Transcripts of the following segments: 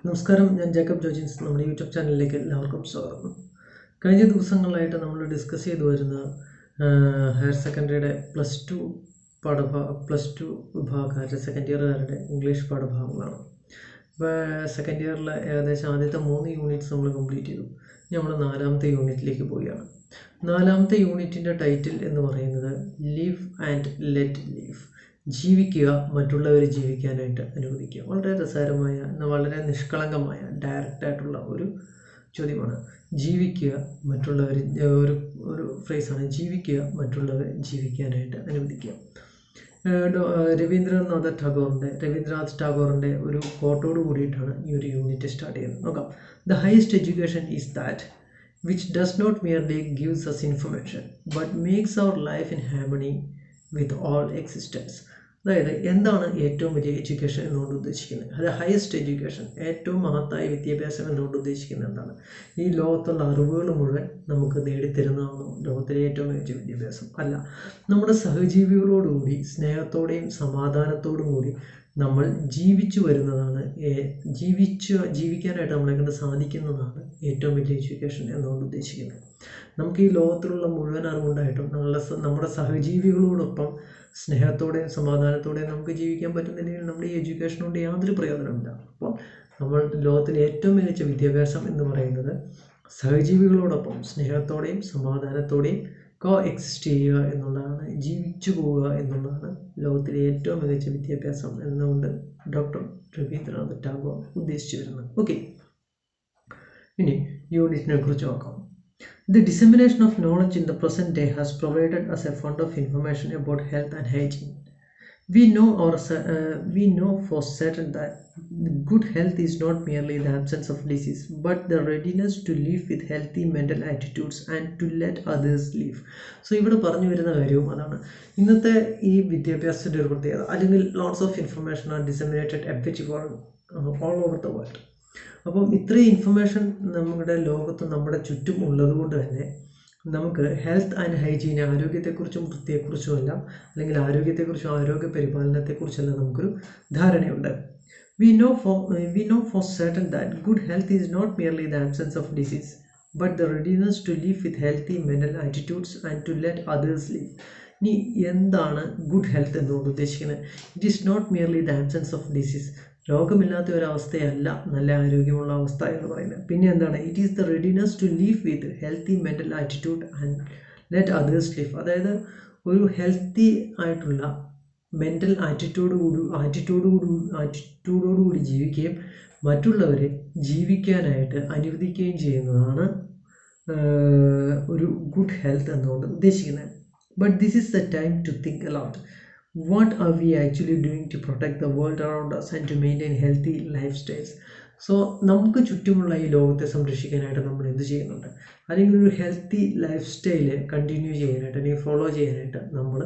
നമസ്കാരം, ഞാൻ ജേക്കബ് ജോജിൻസ്. നമ്മുടെ യൂട്യൂബ് ചാനലിലേക്ക് എല്ലാവർക്കും സ്വാഗതം. കഴിഞ്ഞ ദിവസങ്ങളായിട്ട് നമ്മൾ ഡിസ്കസ് ചെയ്തു വരുന്ന ഹയർ സെക്കൻഡറിയുടെ പ്ലസ് ടു വിഭാഗക്കാരുടെ സെക്കൻഡ് ഇയറുകാരുടെ ഇംഗ്ലീഷ് പാഠഭാഗങ്ങളാണ്. ഇപ്പോൾ സെക്കൻഡ് ഇയറിലെ ഏകദേശം ആദ്യത്തെ 3 യൂണിറ്റ്സ് നമ്മൾ കംപ്ലീറ്റ് ചെയ്തു. നമ്മൾ 4ാമത്തെ യൂണിറ്റിലേക്ക് പോവുകയാണ്. 4ാമത്തെ യൂണിറ്റിൻ്റെ ടൈറ്റിൽ എന്ന് പറയുന്നത് ലീവ് ആൻഡ് ലെറ്റ് ലീവ്. ജീവിക്കുക, മറ്റുള്ളവർ ജീവിക്കാനായിട്ട് അനുവദിക്കുക. വളരെ രസകരമായ, വളരെ നിഷ്കളങ്കമായ, ഡയറക്റ്റായിട്ടുള്ള ഒരു ചോദ്യമാണ്. ജീവിക്കുക, മറ്റുള്ളവർ ഒരു ഫ്രേസാണ്. ജീവിക്കുക, മറ്റുള്ളവരെ ജീവിക്കാനായിട്ട് അനുവദിക്കുക. രവീന്ദ്രനാഥ് ടാഗോറിൻ്റെ ഒരു കോട്ടോട് കൂടിയിട്ടാണ് ഈ ഒരു യൂണിറ്റ് സ്റ്റാർട്ട് ചെയ്യുന്നത്. നോക്കാം. The highest education is that which does not merely gives us information but makes our life in harmony with all existence. അതായത് എന്താണ് ഏറ്റവും വലിയ എഡ്യൂക്കേഷൻ എന്നുകൊണ്ട് ഉദ്ദേശിക്കുന്നത്? അത് ഹയസ്റ്റ് എഡ്യൂക്കേഷൻ, ഏറ്റവും മഹത്തായ വിദ്യാഭ്യാസം എന്നുകൊണ്ട് ഉദ്ദേശിക്കുന്നത് എന്താണ്? ഈ ലോകത്തുള്ള അറിവുകൾ മുഴുവൻ നമുക്ക് നേടിത്തരുന്നതാണോ ലോകത്തിലെ ഏറ്റവും മികച്ച വിദ്യാഭ്യാസം? അല്ല. നമ്മുടെ സഹജീവികളോടുകൂടി സ്നേഹത്തോടെയും സമാധാനത്തോടും കൂടി നമ്മൾ ജീവിച്ചു വരുന്നതാണ്, ജീവിക്കാനായിട്ട് നമ്മളെ കൊണ്ട് സാധിക്കുന്നതാണ് ഏറ്റവും വലിയ എഡ്യൂക്കേഷൻ എന്നുകൊണ്ട് ഉദ്ദേശിക്കുന്നത്. നമുക്ക് ഈ ലോകത്തിലുള്ള മുഴുവൻ അറിവുണ്ടായിട്ടും നമ്മുടെ സഹജീവികളോടൊപ്പം സ്നേഹത്തോടെയും സമാധാനത്തോടെയും നമുക്ക് ജീവിക്കാൻ പറ്റുന്നില്ലെങ്കിൽ നമ്മുടെ ഈ എഡ്യൂക്കേഷൻ കൊണ്ട് യാതൊരു പ്രയോജനമില്ല. അപ്പോൾ നമ്മൾ ലോകത്തിലെ ഏറ്റവും മികച്ച വിദ്യാഭ്യാസം എന്ന് പറയുന്നത് സഹജീവികളോടൊപ്പം സ്നേഹത്തോടെയും സമാധാനത്തോടെയും എക്സിസ്റ്റ് ചെയ്യുക എന്നുള്ളതാണ്, ജീവിച്ചു പോവുക എന്നുള്ളതാണ് ലോകത്തിലെ ഏറ്റവും മികച്ച വിദ്യാഭ്യാസം എന്നുകൊണ്ട് ഡോക്ടർ രവീന്ദ്രനാഥ് ടാഗോർ ഉദ്ദേശിച്ചു വരുന്നത്. ഓക്കെ, ഇനി യൂണിറ്റിനെ കുറിച്ച് നോക്കാം. The dissemination of knowledge in the present day has provided us a fund of information about health and hygiene. We know for certain that good health is not merely the absence of disease, but the readiness to live with healthy mental attitudes and to let others live. So ഇവിടെ പറഞ്ഞു വരുന്ന കാര്യവും അതാണ്. ഇന്നത്തെ ഈ വിദ്യാഭ്യാസത്തിൻ്റെ ഒരു പ്രത്യേകത, അല്ലെങ്കിൽ lots of information are disseminated everywhere all over the world. അപ്പം ഇത്രയും ഇൻഫർമേഷൻ നമ്മുടെ ലോകത്ത് നമ്മുടെ ചുറ്റും ഉള്ളത് കൊണ്ട് തന്നെ നമുക്ക് ഹെൽത്ത് ആൻഡ് ഹൈജീൻ, ആരോഗ്യത്തെക്കുറിച്ചും വൃത്തിയെക്കുറിച്ചുമല്ല, അല്ലെങ്കിൽ ആരോഗ്യത്തെക്കുറിച്ചും ആരോഗ്യ പരിപാലനത്തെക്കുറിച്ചെല്ലാം നമുക്കൊരു ധാരണയുണ്ട്. We know for certain that good health is not merely the absence of disease, but the readiness to live with healthy mental attitudes and to let others live. ഇനി എന്താണ് good health എന്നുകൊണ്ട് ഉദ്ദേശിക്കുന്നത്? It is not merely the absence of disease. രോഗമില്ലാത്ത ഒരവസ്ഥയല്ല നല്ല ആരോഗ്യമുള്ള അവസ്ഥ എന്ന് പറയുന്നത്. പിന്നെ എന്താണ്? It is the readiness to leave with healthy mental attitude and let others live. അതായത് ഒരു ഹെൽത്തി ആയിട്ടുള്ള മെൻ്റൽ ആറ്റിറ്റ്യൂഡോടുകൂടി ജീവിക്കുകയും മറ്റുള്ളവരെ ജീവിക്കാനായിട്ട് അനുവദിക്കുകയും ചെയ്യുന്നതാണ് ഒരു ഗുഡ് ഹെൽത്ത് എന്നുകൊണ്ട് ഉദ്ദേശിക്കുന്നത്. But this is the time to think a lot. What are we actually doing to protect the world around us and to maintain healthy lifestyles? So നമുക്ക് ചുറ്റുമുള്ള ഈ ലോകത്തെ സംരക്ഷിക്കാനായിട്ട് നമ്മൾ എന്ത് ചെയ്യുന്നുണ്ട്? അല്ലെങ്കിൽ ഒരു ഹെൽത്തി ലൈഫ് സ്റ്റൈല് കണ്ടിന്യൂ ചെയ്യാനായിട്ട് അല്ലെങ്കിൽ ഫോളോ ചെയ്യാനായിട്ട് നമ്മൾ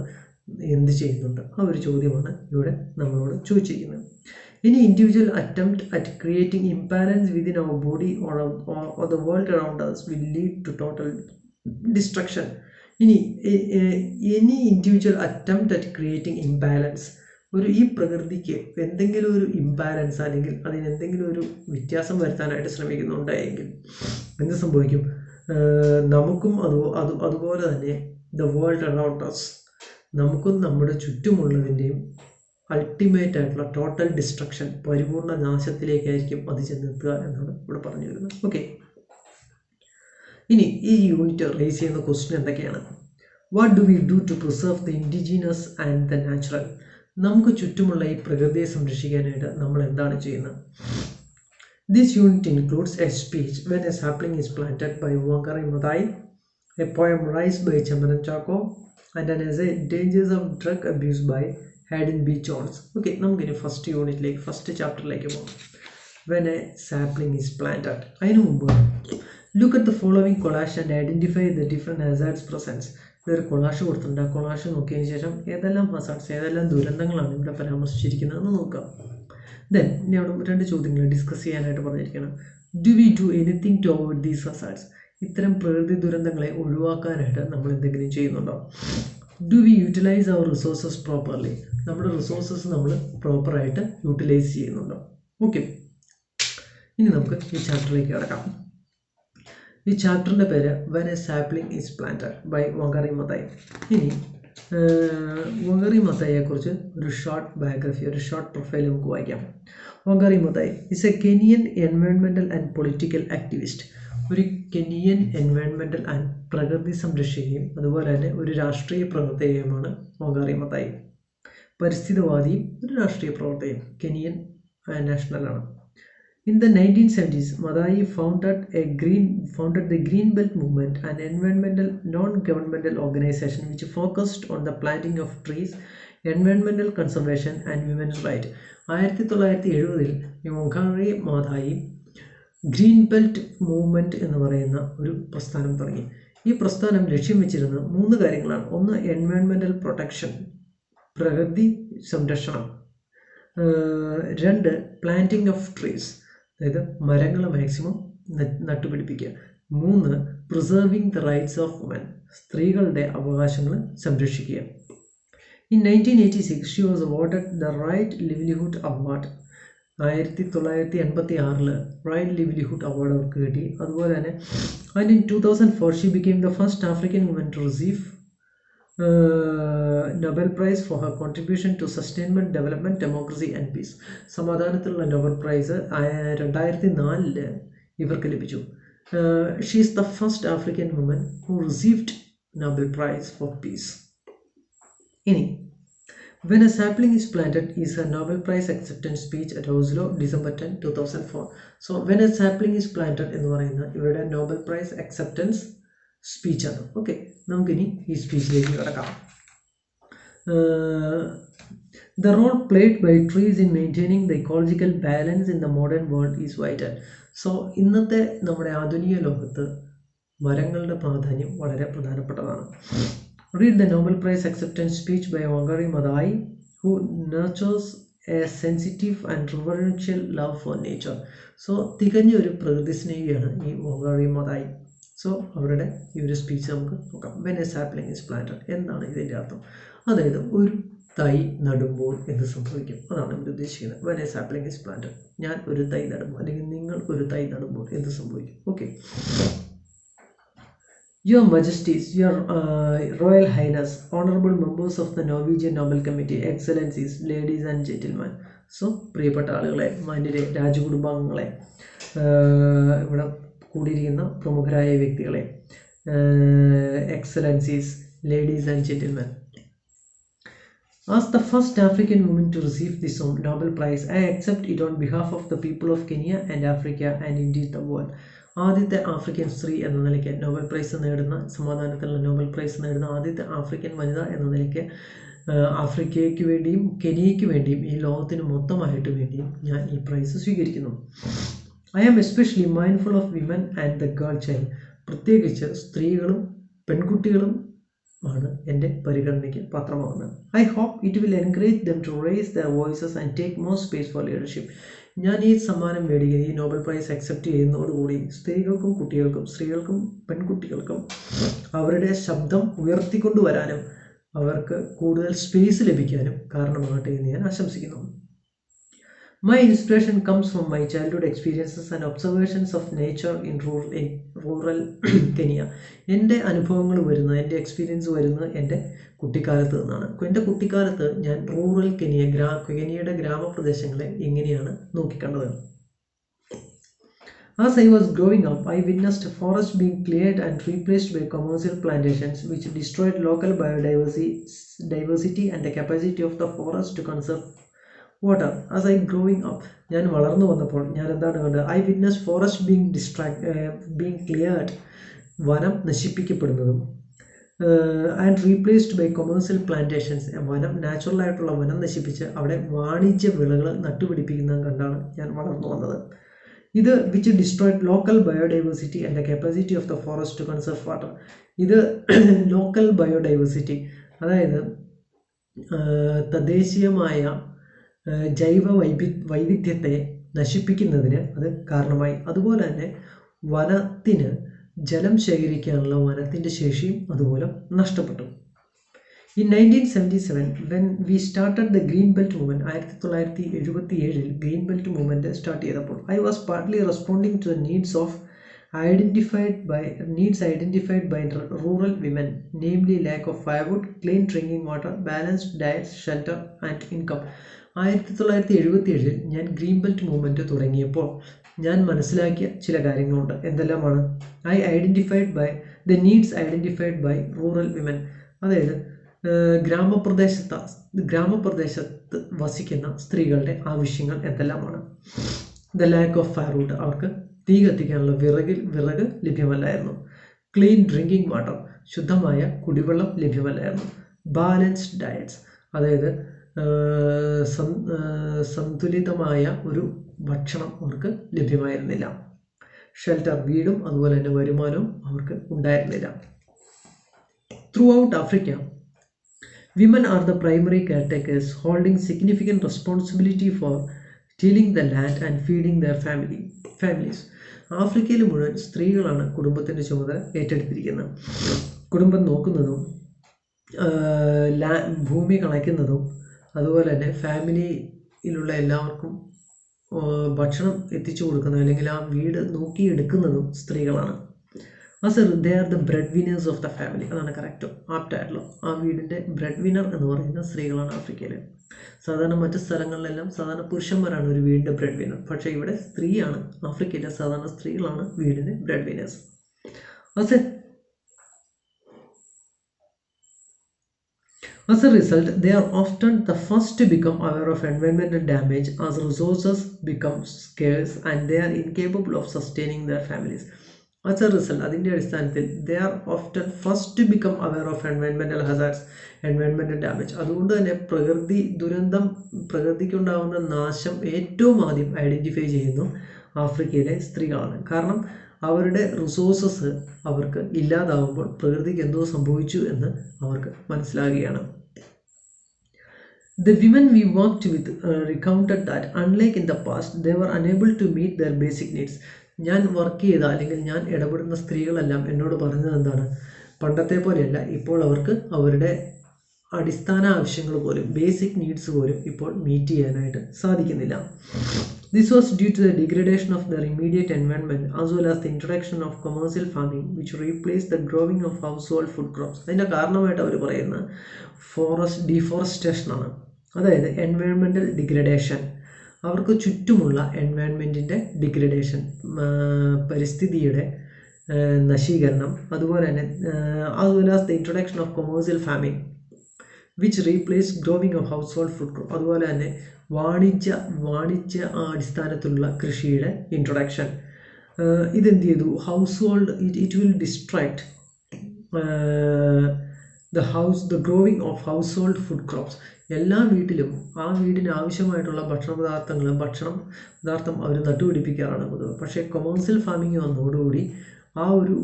എന്ത് ചെയ്യുന്നുണ്ട്? ആ ഒരു ചോദ്യമാണ് ഇവിടെ നമ്മളോട് ചോദിച്ചിരിക്കുന്നത്. Any individual attempt at creating imbalance within our body or the world around us will lead to total destruction. ഇനി any individual attempt at creating imbalance, ഈ പ്രകൃതിക്ക് എന്തെങ്കിലും ഒരു ഇംബാലൻസ് അല്ലെങ്കിൽ അതിനെന്തെങ്കിലും ഒരു വ്യത്യാസം വരുത്താനായിട്ട് ശ്രമിക്കുന്നുണ്ടെങ്കിൽ എന്ത് സംഭവിക്കും? നമുക്കും അതുപോലെ തന്നെ ദ വേൾഡ് അറൗണ്ട് അസ്, നമുക്കും നമ്മുടെ ചുറ്റുമുള്ളതിൻ്റെയും അൾട്ടിമേറ്റ് ആയിട്ടുള്ള ടോട്ടൽ ഡിസ്ട്രക്ഷൻ, പരിപൂർണ നാശത്തിലേക്കായിരിക്കും അത് ചെന്നെത്തുക എന്നാണ് ഇവിടെ പറഞ്ഞു വരുന്നത്. ഓക്കെ, ഇനി ഈ യൂണിറ്റ് റേസ് ചെയ്യുന്ന ക്വസ്റ്റ്യൻ എന്തൊക്കെയാണ്? What do we do to preserve the indigenous and the natural? നമുക്ക് ചുറ്റുമുള്ള ഈ പ്രകൃതിയെ സംരക്ഷിക്കാനായിട്ട് നമ്മൾ എന്താണ് ചെയ്യുന്നത്? This unit includes a speech when a sapling is planted by Wangari Maathai, a poem rice by Chemmanam Chacko and an essay dangers of drug abuse by Hardin B Jones. Okay, നമുക്കിനി first ചാപ്റ്ററിലേക്ക് പോകാം. When a sapling is planted. അതിനു മുമ്പ് look at the following collage and identify the different hazards present. ഇതൊരു collage കൊടുത്തിട്ടുണ്ട്. ആ collage നോക്കിയതിന് ശേഷം ഏതെല്ലാം ഹസാർഡ്സ്, ഏതെല്ലാം ദുരന്തങ്ങളാണ് ഇവിടെ പരാമർശിച്ചിരിക്കുന്നതെന്ന് നോക്കാം. ദെൻ ഇനി അവിടെ 2 ചോദ്യങ്ങൾ ഡിസ്കസ് ചെയ്യാനായിട്ട് പറഞ്ഞിരിക്കണം. Do we do anything to avoid these hazards? ഇത്തരം പ്രകൃതി ദുരന്തങ്ങളെ ഒഴിവാക്കാനായിട്ട് നമ്മൾ എന്തെങ്കിലും ചെയ്യുന്നുണ്ടോ? Do we utilise our resources properly? നമ്മുടെ റിസോഴ്സസ് നമ്മൾ പ്രോപ്പറായിട്ട് യൂട്ടിലൈസ് ചെയ്യുന്നുണ്ടോ? ഓക്കെ, ഇനി നമുക്ക് ഈ ചാപ്റ്ററിലേക്ക് കിടക്കാം. ഈ ചാപ്റ്ററിൻ്റെ പേര് when a sapling is planted by Wangari Maathai. ഇനി വങ്കാറി മത്തായിയെക്കുറിച്ച് ഒരു ഷോർട്ട് ബയോഗ്രഫി, ഒരു ഷോർട്ട് പ്രൊഫൈൽ നമുക്ക് വായിക്കാം. Wangari Maathai is a Kenyan environmental and political activist. ഒരു കെനിയൻ എൻവയോൺമെൻറ്റൽ ആൻഡ് പ്രകൃതി സംരക്ഷകയും അതുപോലെ തന്നെ ഒരു രാഷ്ട്രീയ പ്രവർത്തകയുമാണ് വങ്കാറി മത്തായി. പരിസ്ഥിതിവാദിയും ഒരു രാഷ്ട്രീയ പ്രവർത്തകയും, Kenyan നാഷണലാണ്. In the 1970s, Madai founded the Green Belt Movement, an environmental non-governmental organization which focused on the planting of trees, environmental conservation and women's rights. 1970 Wangari Maathai green belt movement എന്ന് പറയുന്ന ഒരു പ്രസ്ഥാനം തുടങ്ങി. ഈ പ്രസ്ഥാനം ലക്ഷ്യം വെച്ചിരുന്ന 3 കാര്യങ്ങളാണ്. ഒന്ന്, എൻവയോൺമെൻറ്റൽ പ്രൊട്ടക്ഷൻ, പ്രകൃതി സംരക്ഷണം. 2, പ്ലാന്റിംഗ് ഓഫ് ട്രീസ്, അതായത് മരങ്ങൾ മാക്സിമം നട്ടുപിടിപ്പിക്കുക. 3, preserving the rights of women, സ്ത്രീകളുടെ അവകാശങ്ങൾ സംരക്ഷിക്കുക. In 1986 she was awarded the right livelihood award. 1986 right livelihood award അവർക്ക് കിട്ടി. അതുപോലെ തന്നെ and in 2004 she became the first African woman to receive Nobel prize for her contribution to sustainable development, democracy and peace. സമാധാനത്തിലുള്ള Nobel prize 2004 ഇവർക്ക് ലഭിച്ചു. She is the first African woman who received Nobel prize four piece. ഇനി When a sapling is planted is a Nobel Prize acceptance speech at Oslo, December 10, 2004. So when a sapling is planted എന്ന് പറയുന്ന ഇവരുടെ Nobel prize acceptance സ്പീച്ചാണ്. Okay, നമുക്കിനി ഈ സ്പീച്ചിലേക്ക് കിടക്കാം. The role played by trees in maintaining the ecological balance in the modern world is vital. So ഇന്നത്തെ നമ്മുടെ ആധുനിക ലോകത്ത് മരങ്ങളുടെ പ്രാധാന്യം വളരെ പ്രധാനപ്പെട്ടതാണ്. Read the Nobel Prize acceptance speech by Wangari Maathai, who nurtures a sensitive and reverential love for nature. So തികഞ്ഞ ഒരു പ്രകൃതി സ്നേഹിയാണ് ഈ വങ്കാറി മതായി. സോ അവരുടെ ഈ ഒരു സ്പീച്ച് നമുക്ക് നോക്കാം. When a sapling is planted, എന്താണ് ഇതിൻ്റെ അർത്ഥം? അതായത് ഒരു തൈ നടുമ്പോൾ എന്ത് സംഭവിക്കും, അതാണ് ഇവിടെ ഉദ്ദേശിക്കുന്നത്. When a sapling is planted, ഞാൻ ഒരു തൈ നടുമ്പോൾ അല്ലെങ്കിൽ നിങ്ങൾ ഒരു തൈ നടുമ്പോൾ എന്ത് സംഭവിക്കും? Okay. Your Majesties, Your Royal Highness, honorable members of the Norwegian Nobel Committee, Excellencies, ladies and gentlemen. So പ്രിയപ്പെട്ട ആളുകളെ, മാന്യരെ, രാജകുടുംബാംഗങ്ങളെ, ഇവിടെ കൂടിയിരിക്കുന്ന പ്രമുഖരായ വ്യക്തികളെ, excellencies, ladies and gentlemen. As the first African woman to receive this Nobel Prize, I accept it on behalf of the people of Kenya and Africa and indeed the world. ആദ്യത്തെ African സ്ത്രീ എന്ന നിലയ്ക്ക് Nobel prize നേടുന്ന, സമാധാനത്തിലുള്ള Nobel prize നേടുന്ന ആദ്യത്തെ African വനിത എന്ന നിലയ്ക്ക് ആഫ്രിക്കയ്ക്ക് വേണ്ടിയും കെനിയയ്ക്ക് വേണ്ടിയും ഈ ലോകത്തിന് മൊത്തമായിട്ട് വേണ്ടിയും ഞാൻ ഈ പ്രൈസ് സ്വീകരിക്കുന്നു. I am especially mindful of women and the girl child. പ്രത്യേകിച്ച് സ്ത്രീകളും പെൺകുട്ടികളും ആണ് എൻ്റെ പരിഗണനയ്ക്ക് പാത്രമാകുന്നത്. I hope it will encourage them to raise their voices and take more space for leadership. ഞാൻ ഈ സമ്മാനം മേടിക്കുന്നത്, ഈ നോബൽ പ്രൈസ് അക്സെപ്റ്റ് ചെയ്യുന്നതോടുകൂടി സ്ത്രീകൾക്കും കുട്ടികൾക്കും, സ്ത്രീകൾക്കും പെൺകുട്ടികൾക്കും അവരുടെ ശബ്ദം ഉയർത്തിക്കൊണ്ടുവരാനും അവർക്ക് കൂടുതൽ സ്പേസ് ലഭിക്കാനും കാരണമാകട്ടെ എന്ന് ഞാൻ ആശംസിക്കുന്നു. My inspiration comes from my childhood experiences and observations of nature in rural Kenya. എൻ്റെ അനുഭവങ്ങൾ വരുന്നത്, എൻ്റെ എക്സ്പീരിയൻസ് വരുന്നത് എൻ്റെ കുട്ടിക്കാലത്ത് നിന്നാണ്. എൻ്റെ കുട്ടിക്കാലത്ത് ഞാൻ റൂറൽ കെനിയയുടെ ഗ്രാമപ്രദേശങ്ങളെ എങ്ങനെയാണ് നോക്കിക്കണ്ടത്. As I was growing up, I witnessed forests being cleared and replaced by commercial plantations which destroyed local biodiversity and the capacity of the forest to conserve water. As I growing up, ഞാൻ വളർന്നു വന്നപ്പോൾ ഞാൻ എന്താണ് കണ്ടത്? I witnessed forest being cleared, വനം നശിപ്പിക്കപ്പെടുന്നതും, and replaced by commercial plantations, വനം, നാച്ചുറലായിട്ടുള്ള വനം നശിപ്പിച്ച് അവിടെ വാണിജ്യ വിളകൾ നട്ടുപിടിപ്പിക്കുന്നതും കണ്ടാണ് ഞാൻ വളർന്നു വന്നത്. ഇത് which destroyed local biodiversity and the capacity of the forest to conserve water. ഇത് ലോക്കൽ ബയോഡൈവേഴ്സിറ്റി, അതായത് തദ്ദേശീയമായ ജൈവ വൈവിധ്യത്തെ നശിപ്പിക്കുന്നതിന് അത് കാരണമായി. അതുപോലെ തന്നെ വനത്തിന് ജലം ശേഖരിക്കാനുള്ള വനത്തിൻ്റെ ശേഷിയും അതുപോലെ നഷ്ടപ്പെട്ടു. In 1977, when we started the Green Belt movement, 1977 Green Belt movement start ചെയ്തപ്പോൾ I was partly responding to the needs identified by rural women, namely lack of firewood, clean drinking water, balanced diets, shelter and income. 1977 ഞാൻ green belt movement തുടങ്ങിയപ്പോൾ ഞാൻ മനസ്സിലാക്കിയ ചില കാര്യങ്ങളുണ്ട്. എന്തെല്ലാമാണ്? the needs identified by rural women. അതായത് ഗ്രാമപ്രദേശത്ത് വസിക്കുന്ന സ്ത്രീകളുടെ ആവശ്യങ്ങൾ എന്തെല്ലാമാണ്? ദ ലാക്ക് ഓഫ് ഫയർവുഡ്, അവർക്ക് തീ കത്തിക്കാനുള്ള വിറക് ലഭ്യമല്ലായിരുന്നു. ക്ലീൻ ഡ്രിങ്കിങ് വാട്ടർ, ശുദ്ധമായ കുടിവെള്ളം ലഭ്യമല്ലായിരുന്നു. ബാലൻസ്ഡ് ഡയറ്റ്സ്, അതായത് സന്തുലിതമായ ഒരു ഭക്ഷണം അവർക്ക് ലഭ്യമായിരുന്നില്ല. ഷെൽട്ടർ, വീടും അതുപോലെ തന്നെ വരുമാനവും അവർക്ക് ഉണ്ടായിരുന്നില്ല. Through out Africa, women are the primary caretakers, holding significant responsibility for tilling the land and feeding their families. ആഫ്രിക്കയിൽ മുഴുവൻ സ്ത്രീകളാണ് കുടുംബത്തിൻ്റെ ചുമതല ഏറ്റെടുത്തിരിക്കുന്നത്. കുടുംബം നോക്കുന്നതും ഭൂമി കളയ്ക്കുന്നതും അതുപോലെ തന്നെ ഫാമിലിയിലുള്ള എല്ലാവർക്കും ഭക്ഷണം എത്തിച്ചു കൊടുക്കുന്നതും അല്ലെങ്കിൽ ആ വീട് നോക്കിയെടുക്കുന്നതും സ്ത്രീകളാണ്. they are the breadwinners of the family. അതാണ് കറക്റ്റ് ആപ്റ്റായിട്ടുള്ള ആ വീടിൻ്റെ ബ്രെഡ് വിന്നർ എന്ന് പറയുന്ന സ്ത്രീകളാണ് ആഫ്രിക്കയിൽ. സാധാരണ മറ്റ് സ്ഥലങ്ങളിലെല്ലാം സാധാരണ പുരുഷന്മാരാണ് ഒരു വീടിൻ്റെ ബ്രെഡ് വിന്നർ. പക്ഷേ ഇവിടെ സ്ത്രീയാണ്, ആഫ്രിക്കയിലെ സാധാരണ സ്ത്രീകളാണ് വീടിൻ്റെ bread winners. As a result, they are often the first to become aware of environmental damage as resources become scarce and they are incapable of sustaining their families. As a result, അതിൻ്റെ അടിസ്ഥാനത്തിൽ they are often first to become aware of environmental hazards, environmental damage. അതുകൊണ്ട് തന്നെ പ്രകൃതിക്കുണ്ടാകുന്ന നാശം ഏറ്റവും ആദ്യം identify ചെയ്യുന്നു ആഫ്രിക്കയിലെ സ്ത്രീകളാണ്. കാരണം അവരുടെ റിസോഴ്സസ് അവർക്ക് ഇല്ലാതാവുമ്പോൾ പ്രകൃതിക്ക് എന്തോ സംഭവിച്ചു എന്ന് അവർക്ക് മനസ്സിലാകുകയാണ്. The women we worked with recounted that unlike in the past, they were unable to meet their basic needs. ഞാൻ വർക്ക് ചെയ്ത അല്ലെങ്കിൽ ഞാൻ ഇടപെടുന്ന സ്ത്രീകളെല്ലാം എന്നോട് പറഞ്ഞത് എന്താണ്? പണ്ടത്തെ പോലെയല്ല, ഇപ്പോൾ അവർക്ക് അവരുടെ അടിസ്ഥാന ആവശ്യങ്ങൾ പോലും, ബേസിക് നീഡ്സ് പോലും ഇപ്പോൾ മീറ്റ് ചെയ്യാനായിട്ട് സാധിക്കുന്നില്ല. This was due to the degradation of their immediate environment as well as the introduction of commercial farming which replaced the growing of household food crops. അതിൻ്റെ കാരണമായിട്ട് അവർ പറയുന്ന ഫോറസ്റ്റ് ഡീഫോറസ്റ്റേഷൻ ആണ്. അതായത് environmental degradation, അവർക്ക് ചുറ്റുമുള്ള എൻവയോൺമെൻറ്റിൻ്റെ degradation, പരിസ്ഥിതിയുടെ നശീകരണം, അതുപോലെ തന്നെ as well as the introduction of commercial farming which replaced growing of household food crop. അതുപോലെ തന്നെ വാണിജ്യ അടിസ്ഥാനത്തിലുള്ള കൃഷിയുടെ ഇൻട്രൊഡക്ഷൻ. ഇതെന്ത് ചെയ്തു? It will distract the growing of household food crops. എല്ലാ വീട്ടിലും ആ വീടിന് ആവശ്യമായിട്ടുള്ള ഭക്ഷണം അവർ നട്ടുപിടിപ്പിക്കാറാണ് പതിവ്. പക്ഷേ കൊമേഴ്സ്യൽ ഫാമിംഗ് വന്നതോടുകൂടി ആ ഒരു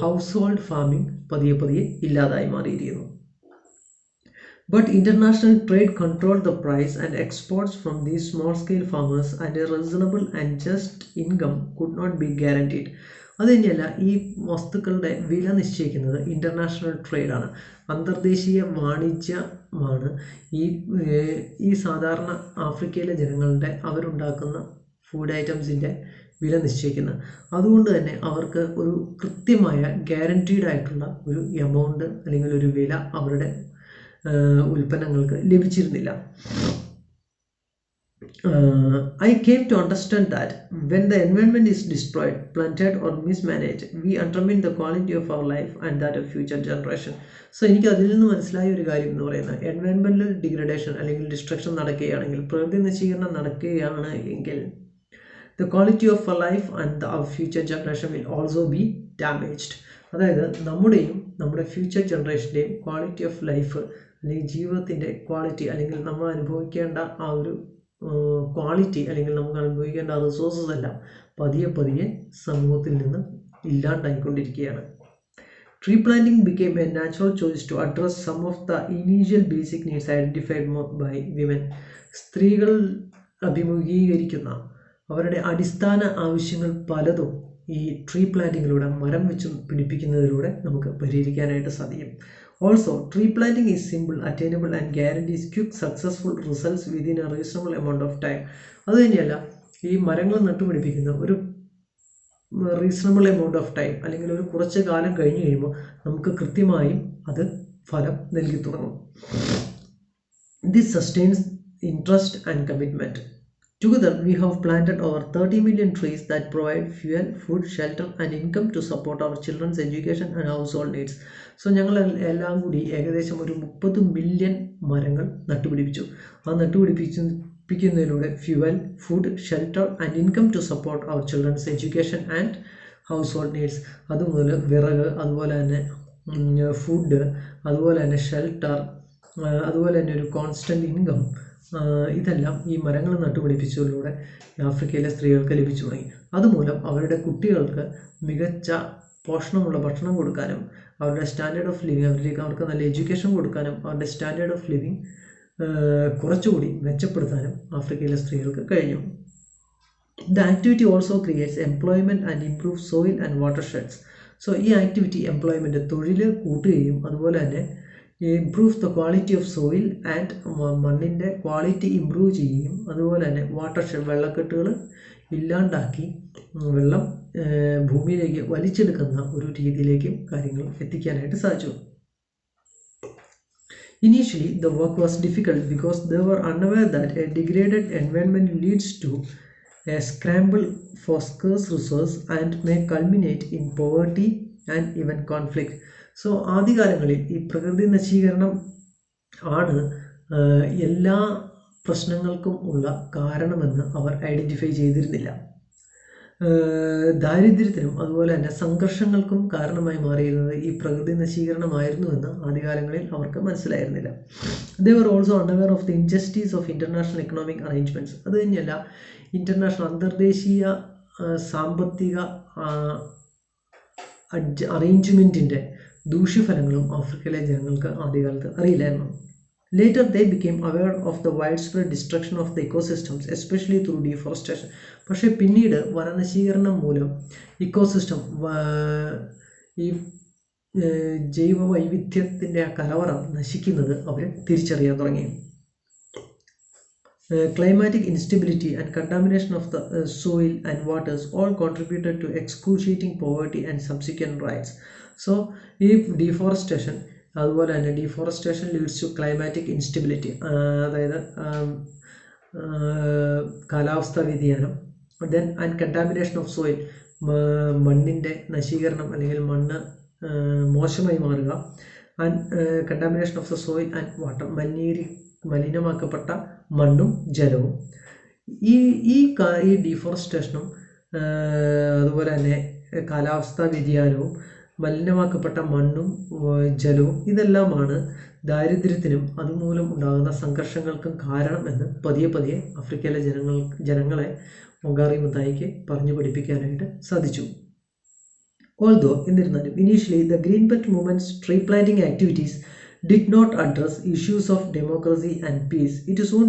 ഹൗസ് ഹോൾഡ് ഫാമിംഗ് പതിയെ ഇല്ലാതായി മാറിയിരിക്കുന്നു. But international trade controlled the price and exports from these small-scale farmers and a reasonable and just income could not be guaranteed. അത് തന്നെയല്ല, ഈ വസ്തുക്കളുടെ വില നിശ്ചയിക്കുന്നത് ഇൻ്റർനാഷണൽ ട്രേഡാണ്, അന്തർദേശീയ വാണിജ്യമാണ്. ഈ സാധാരണ ആഫ്രിക്കയിലെ ജനങ്ങളുടെ അവരുണ്ടാക്കുന്ന ഫുഡ് ഐറ്റംസിൻ്റെ വില നിശ്ചയിക്കുന്നത്. അതുകൊണ്ട് തന്നെ അവർക്ക് ഒരു കൃത്യമായ ഗ്യാരൻറ്റീഡ് ആയിട്ടുള്ള ഒരു എമൗണ്ട് അല്ലെങ്കിൽ ഒരു വില അവരുടെ ഉൽപ്പന്നങ്ങൾക്ക് ലഭിച്ചിരുന്നില്ല. I came to understand that when the environment is destroyed, planted or mismanaged, we undermine the quality of our life and that of future generation. So എനിക്ക് അതിൽ നിന്ന് മനസ്സിലായ ഒരു കാര്യം എന്ന് പറയുന്നത്, എൻവയോൺമെൻറ്റൽ ഡിഗ്രഡേഷൻ അല്ലെങ്കിൽ ഡിസ്ട്രക്ഷൻ നടക്കുകയാണെങ്കിൽ, പ്രകൃതി നശീകരണം നടക്കുകയാണ് എങ്കിൽ the quality of our life and our future generation will also be damaged. അതായത് നമ്മുടെ ഫ്യൂച്ചർ ജനറേഷൻ്റെയും ക്വാളിറ്റി ഓഫ് ലൈഫ് അല്ലെങ്കിൽ ജീവിതത്തിൻ്റെ ക്വാളിറ്റി അല്ലെങ്കിൽ നമ്മൾ അനുഭവിക്കേണ്ട ആ ഒരു ക്വാളിറ്റി അല്ലെങ്കിൽ നമുക്ക് അനുഭവിക്കേണ്ട ആ റിസോഴ്സസ് എല്ലാം പതിയെ സമൂഹത്തിൽ നിന്ന് ഇല്ലാണ്ടായിക്കൊണ്ടിരിക്കുകയാണ്. Tree planting became a natural choice to address some of the initial basic needs identified by women. സ്ത്രീകൾ അഭിമുഖീകരിക്കുന്ന അവരുടെ അടിസ്ഥാന ആവശ്യങ്ങൾ പലതും ഈ ട്രീ പ്ലാന്റിങ്ങിലൂടെ, മരം വെച്ച് പിടിപ്പിക്കുന്നതിലൂടെ നമുക്ക് പരിഹരിക്കാനായിട്ട് സാധിക്കും. Also, tree planting is simple, attainable and guarantees quick successful results within a reasonable amount of time. അതുതന്നെയല്ല ഈ മരങ്ങൾ നട്ടുപിടിപ്പിക്കുന്ന ഒരു റീസണബിൾ എമൗണ്ട് ഓഫ് ടൈം അല്ലെങ്കിൽ ഒരു കുറച്ച് കാലം കഴിഞ്ഞ് കഴിയുമ്പോൾ നമുക്ക് കൃത്യമായും അത് ഫലം നൽകി തുടങ്ങും. This sustains interest and commitment. Together, we have planted over 30 million trees that provide fuel, food, shelter, and income to support our children's education and household needs. So, ഞങ്ങൾ എല്ലാം കൂടി ഏകദേശം ഒരു 30 മില്യൺ മരങ്ങൾ നട്ടുപിടിപ്പിച്ചു. ആ നട്ടുപിടിപ്പിക്കുന്നതിലൂടെ fuel, food, shelter and income to support our children's education and household needs. അതുമുതൽ വിറക്, അതുപോലെ തന്നെ ഫുഡ്, അതുപോലെ തന്നെ ഷെൽട്ടർ, അതുപോലെ തന്നെ ഒരു കോൺസ്റ്റൻറ്റ് ഇൻകം, ഇതെല്ലാം ഈ മരങ്ങൾ നട്ടുപിടിപ്പിച്ചതിലൂടെ ആഫ്രിക്കയിലെ സ്ത്രീകൾക്ക് ലഭിച്ചു തുടങ്ങി. അതുമൂലം അവരുടെ കുട്ടികൾക്ക് മികച്ച പോഷണമുള്ള ഭക്ഷണം കൊടുക്കാനും അവരുടെ സ്റ്റാൻഡേർഡ് ഓഫ് ലിവിങ് അവർക്ക് നല്ല എഡ്യൂക്കേഷൻ കൊടുക്കാനും അവരുടെ സ്റ്റാൻഡേർഡ് ഓഫ് ലിവിങ് കുറച്ചുകൂടി മെച്ചപ്പെടുത്താനും ആഫ്രിക്കയിലെ സ്ത്രീകൾക്ക് കഴിഞ്ഞു. The activity also creates employment and improves soil and watersheds. So ഈ ആക്ടിവിറ്റി എംപ്ലോയ്മെൻറ്റ് തൊഴിൽ കൂട്ടുകയും അതുപോലെ തന്നെ improves the quality of soil and മണ്ണിൻ്റെ ക്വാളിറ്റി ഇമ്പ്രൂവ് ചെയ്യുകയും അതുപോലെ തന്നെ വാട്ടർഷെഡ് വെള്ളക്കെട്ടുകൾ ഇല്ലാണ്ടാക്കി വെള്ളം ഭൂമിയിലേക്ക് വലിച്ചെടുക്കുന്ന ഒരു രീതിയിലേക്ക് കാര്യങ്ങൾ എത്തിക്കാനായിട്ട് സാധിച്ചു. Initially, the work was difficult because they were unaware that a degraded environment leads to a scramble for scarce resources and may culminate in poverty and even conflict. So, ആദ്യകാലങ്ങളിൽ ഈ പ്രകൃതി നശീകരണം ആണ് എല്ലാ പ്രശ്നങ്ങൾക്കും ഉള്ള കാരണമെന്ന് അവർ ഐഡൻറ്റിഫൈ ചെയ്തിരുന്നില്ല. ദാരിദ്ര്യത്തിനും അതുപോലെ തന്നെ സംഘർഷങ്ങൾക്കും കാരണമായി മാറിയിരുന്നത് ഈ പ്രകൃതി നശീകരണമായിരുന്നുവെന്ന് ആദ്യകാലങ്ങളിൽ അവർക്ക് മനസ്സിലായിരുന്നില്ല. They were also unaware of the injustice of international economic arrangements. അത് തന്നെയല്ല ഇൻ്റർനാഷണൽ അന്തർദേശീയ സാമ്പത്തിക അറേഞ്ച്മെൻറ്റിൻ്റെ ദൂഷ്യഫലങ്ങളും ആഫ്രിക്കയിലെ ജനങ്ങൾക്ക് ആദ്യകാലത്ത് അറിയില്ലായിരുന്നു. Later, they became aware of the widespread destruction of the ecosystems, especially through deforestation. പക്ഷേ പിന്നീട് വനനശീകരണം മൂലം ഇക്കോസിസ്റ്റം ഈ ജൈവ വൈവിധ്യത്തിൻ്റെ ആ കലവറ നശിക്കുന്നത് അവർ തിരിച്ചറിയാൻ തുടങ്ങി. Climatic instability and contamination of the soil and waters all contributed to excruciating poverty and subsequent riots. So, ഈ deforestation അതുപോലെ തന്നെ deforestation leads to climatic instability, അതായത് കാലാവസ്ഥാ വ്യതിയാനം. Then and contamination of soil, മണ്ണിൻ്റെ നശീകരണം അല്ലെങ്കിൽ മണ്ണ് മോശമായി മാറുക. And contamination of the soil and water, മലിനമാക്കപ്പെട്ട മണ്ണും ജലവും. ഈ ഡീഫോറസ്റ്റേഷനും അതുപോലെ തന്നെ കാലാവസ്ഥാ വ്യതിയാനവും മലിനമാക്കപ്പെട്ട മണ്ണും ജലവും ഇതെല്ലാമാണ് ദാരിദ്ര്യത്തിനും അതുമൂലം ഉണ്ടാകുന്ന സംഘർഷങ്ങൾക്കും കാരണം എന്ന് പതിയെ പതിയെ ആഫ്രിക്കയിലെ ജനങ്ങളെ മൊങ്കാറി മുതായിക്ക് പറഞ്ഞു പഠിപ്പിക്കാനായിട്ട് സാധിച്ചു. ഓൾദോ എന്നിരുന്നാലും initially the green belt movements tree planting activities did not address issues of democracy and peace. It soon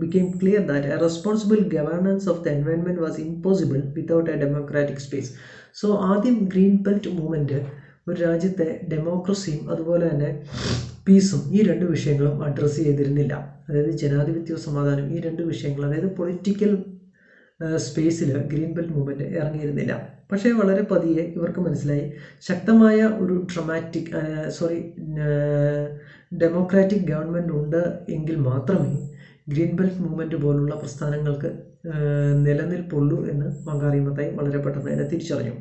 became clear that a responsible governance of the environment was impossible without a democratic space. So, ആദ്യം green belt movement ഒരു രാജ്യത്തെ ഡെമോക്രസിയും അതുപോലെ തന്നെ പീസും ഈ രണ്ട് വിഷയങ്ങളും address ചെയ്തിരുന്നില്ല. അതായത് ജനാധിപത്യവും സമാധാനം, ഈ രണ്ട് വിഷയങ്ങൾ, അതായത് പൊളിറ്റിക്കൽ സ്പേസിൽ ഗ്രീൻ ബെൽറ്റ് മൂവ്മെൻറ്റ് ഇറങ്ങിയിരുന്നില്ല. പക്ഷേ വളരെ പതിയെ ഇവർക്ക് മനസ്സിലായി ശക്തമായ ഒരു ഡെമോക്രാറ്റിക് ഗവൺമെൻറ് ഉണ്ട് എങ്കിൽ മാത്രമേ ഗ്രീൻ ബെൽറ്റ് മൂവ്മെൻറ്റ് പോലുള്ള പ്രസ്ഥാനങ്ങൾക്ക് നിലനിൽപ്പുള്ളൂ എന്ന് മൊങ്കാറി മത്തായി വളരെ പെട്ടെന്ന് തന്നെ തിരിച്ചറിഞ്ഞു.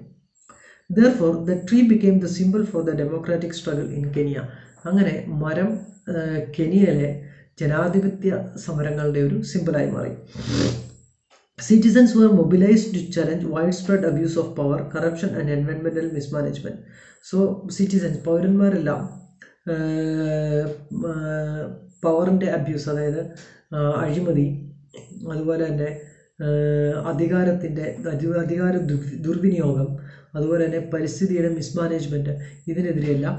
Therefore, the tree became the symbol for the democratic struggle in Kenya. അങ്ങനെ മരം കെനിയയിലെ ജനാധിപത്യ സമരങ്ങളുടെ ഒരു സിംബലായി മാറി. Citizens were mobilized to challenge widespread abuse of power, corruption and environmental mismanagement. So, പൗരന്മാരെല്ലാം പവറിൻ്റെ അബ്യൂസ്, അതായത് അഴിമതി, അതുപോലെ തന്നെ അധികാര ദുർവിനിയോഗം, അതുപോലെ തന്നെ പരിസ്ഥിതിയുടെ മിസ്മാനേജ്മെൻറ്റ്, ഇതിനെതിരെയെല്ലാം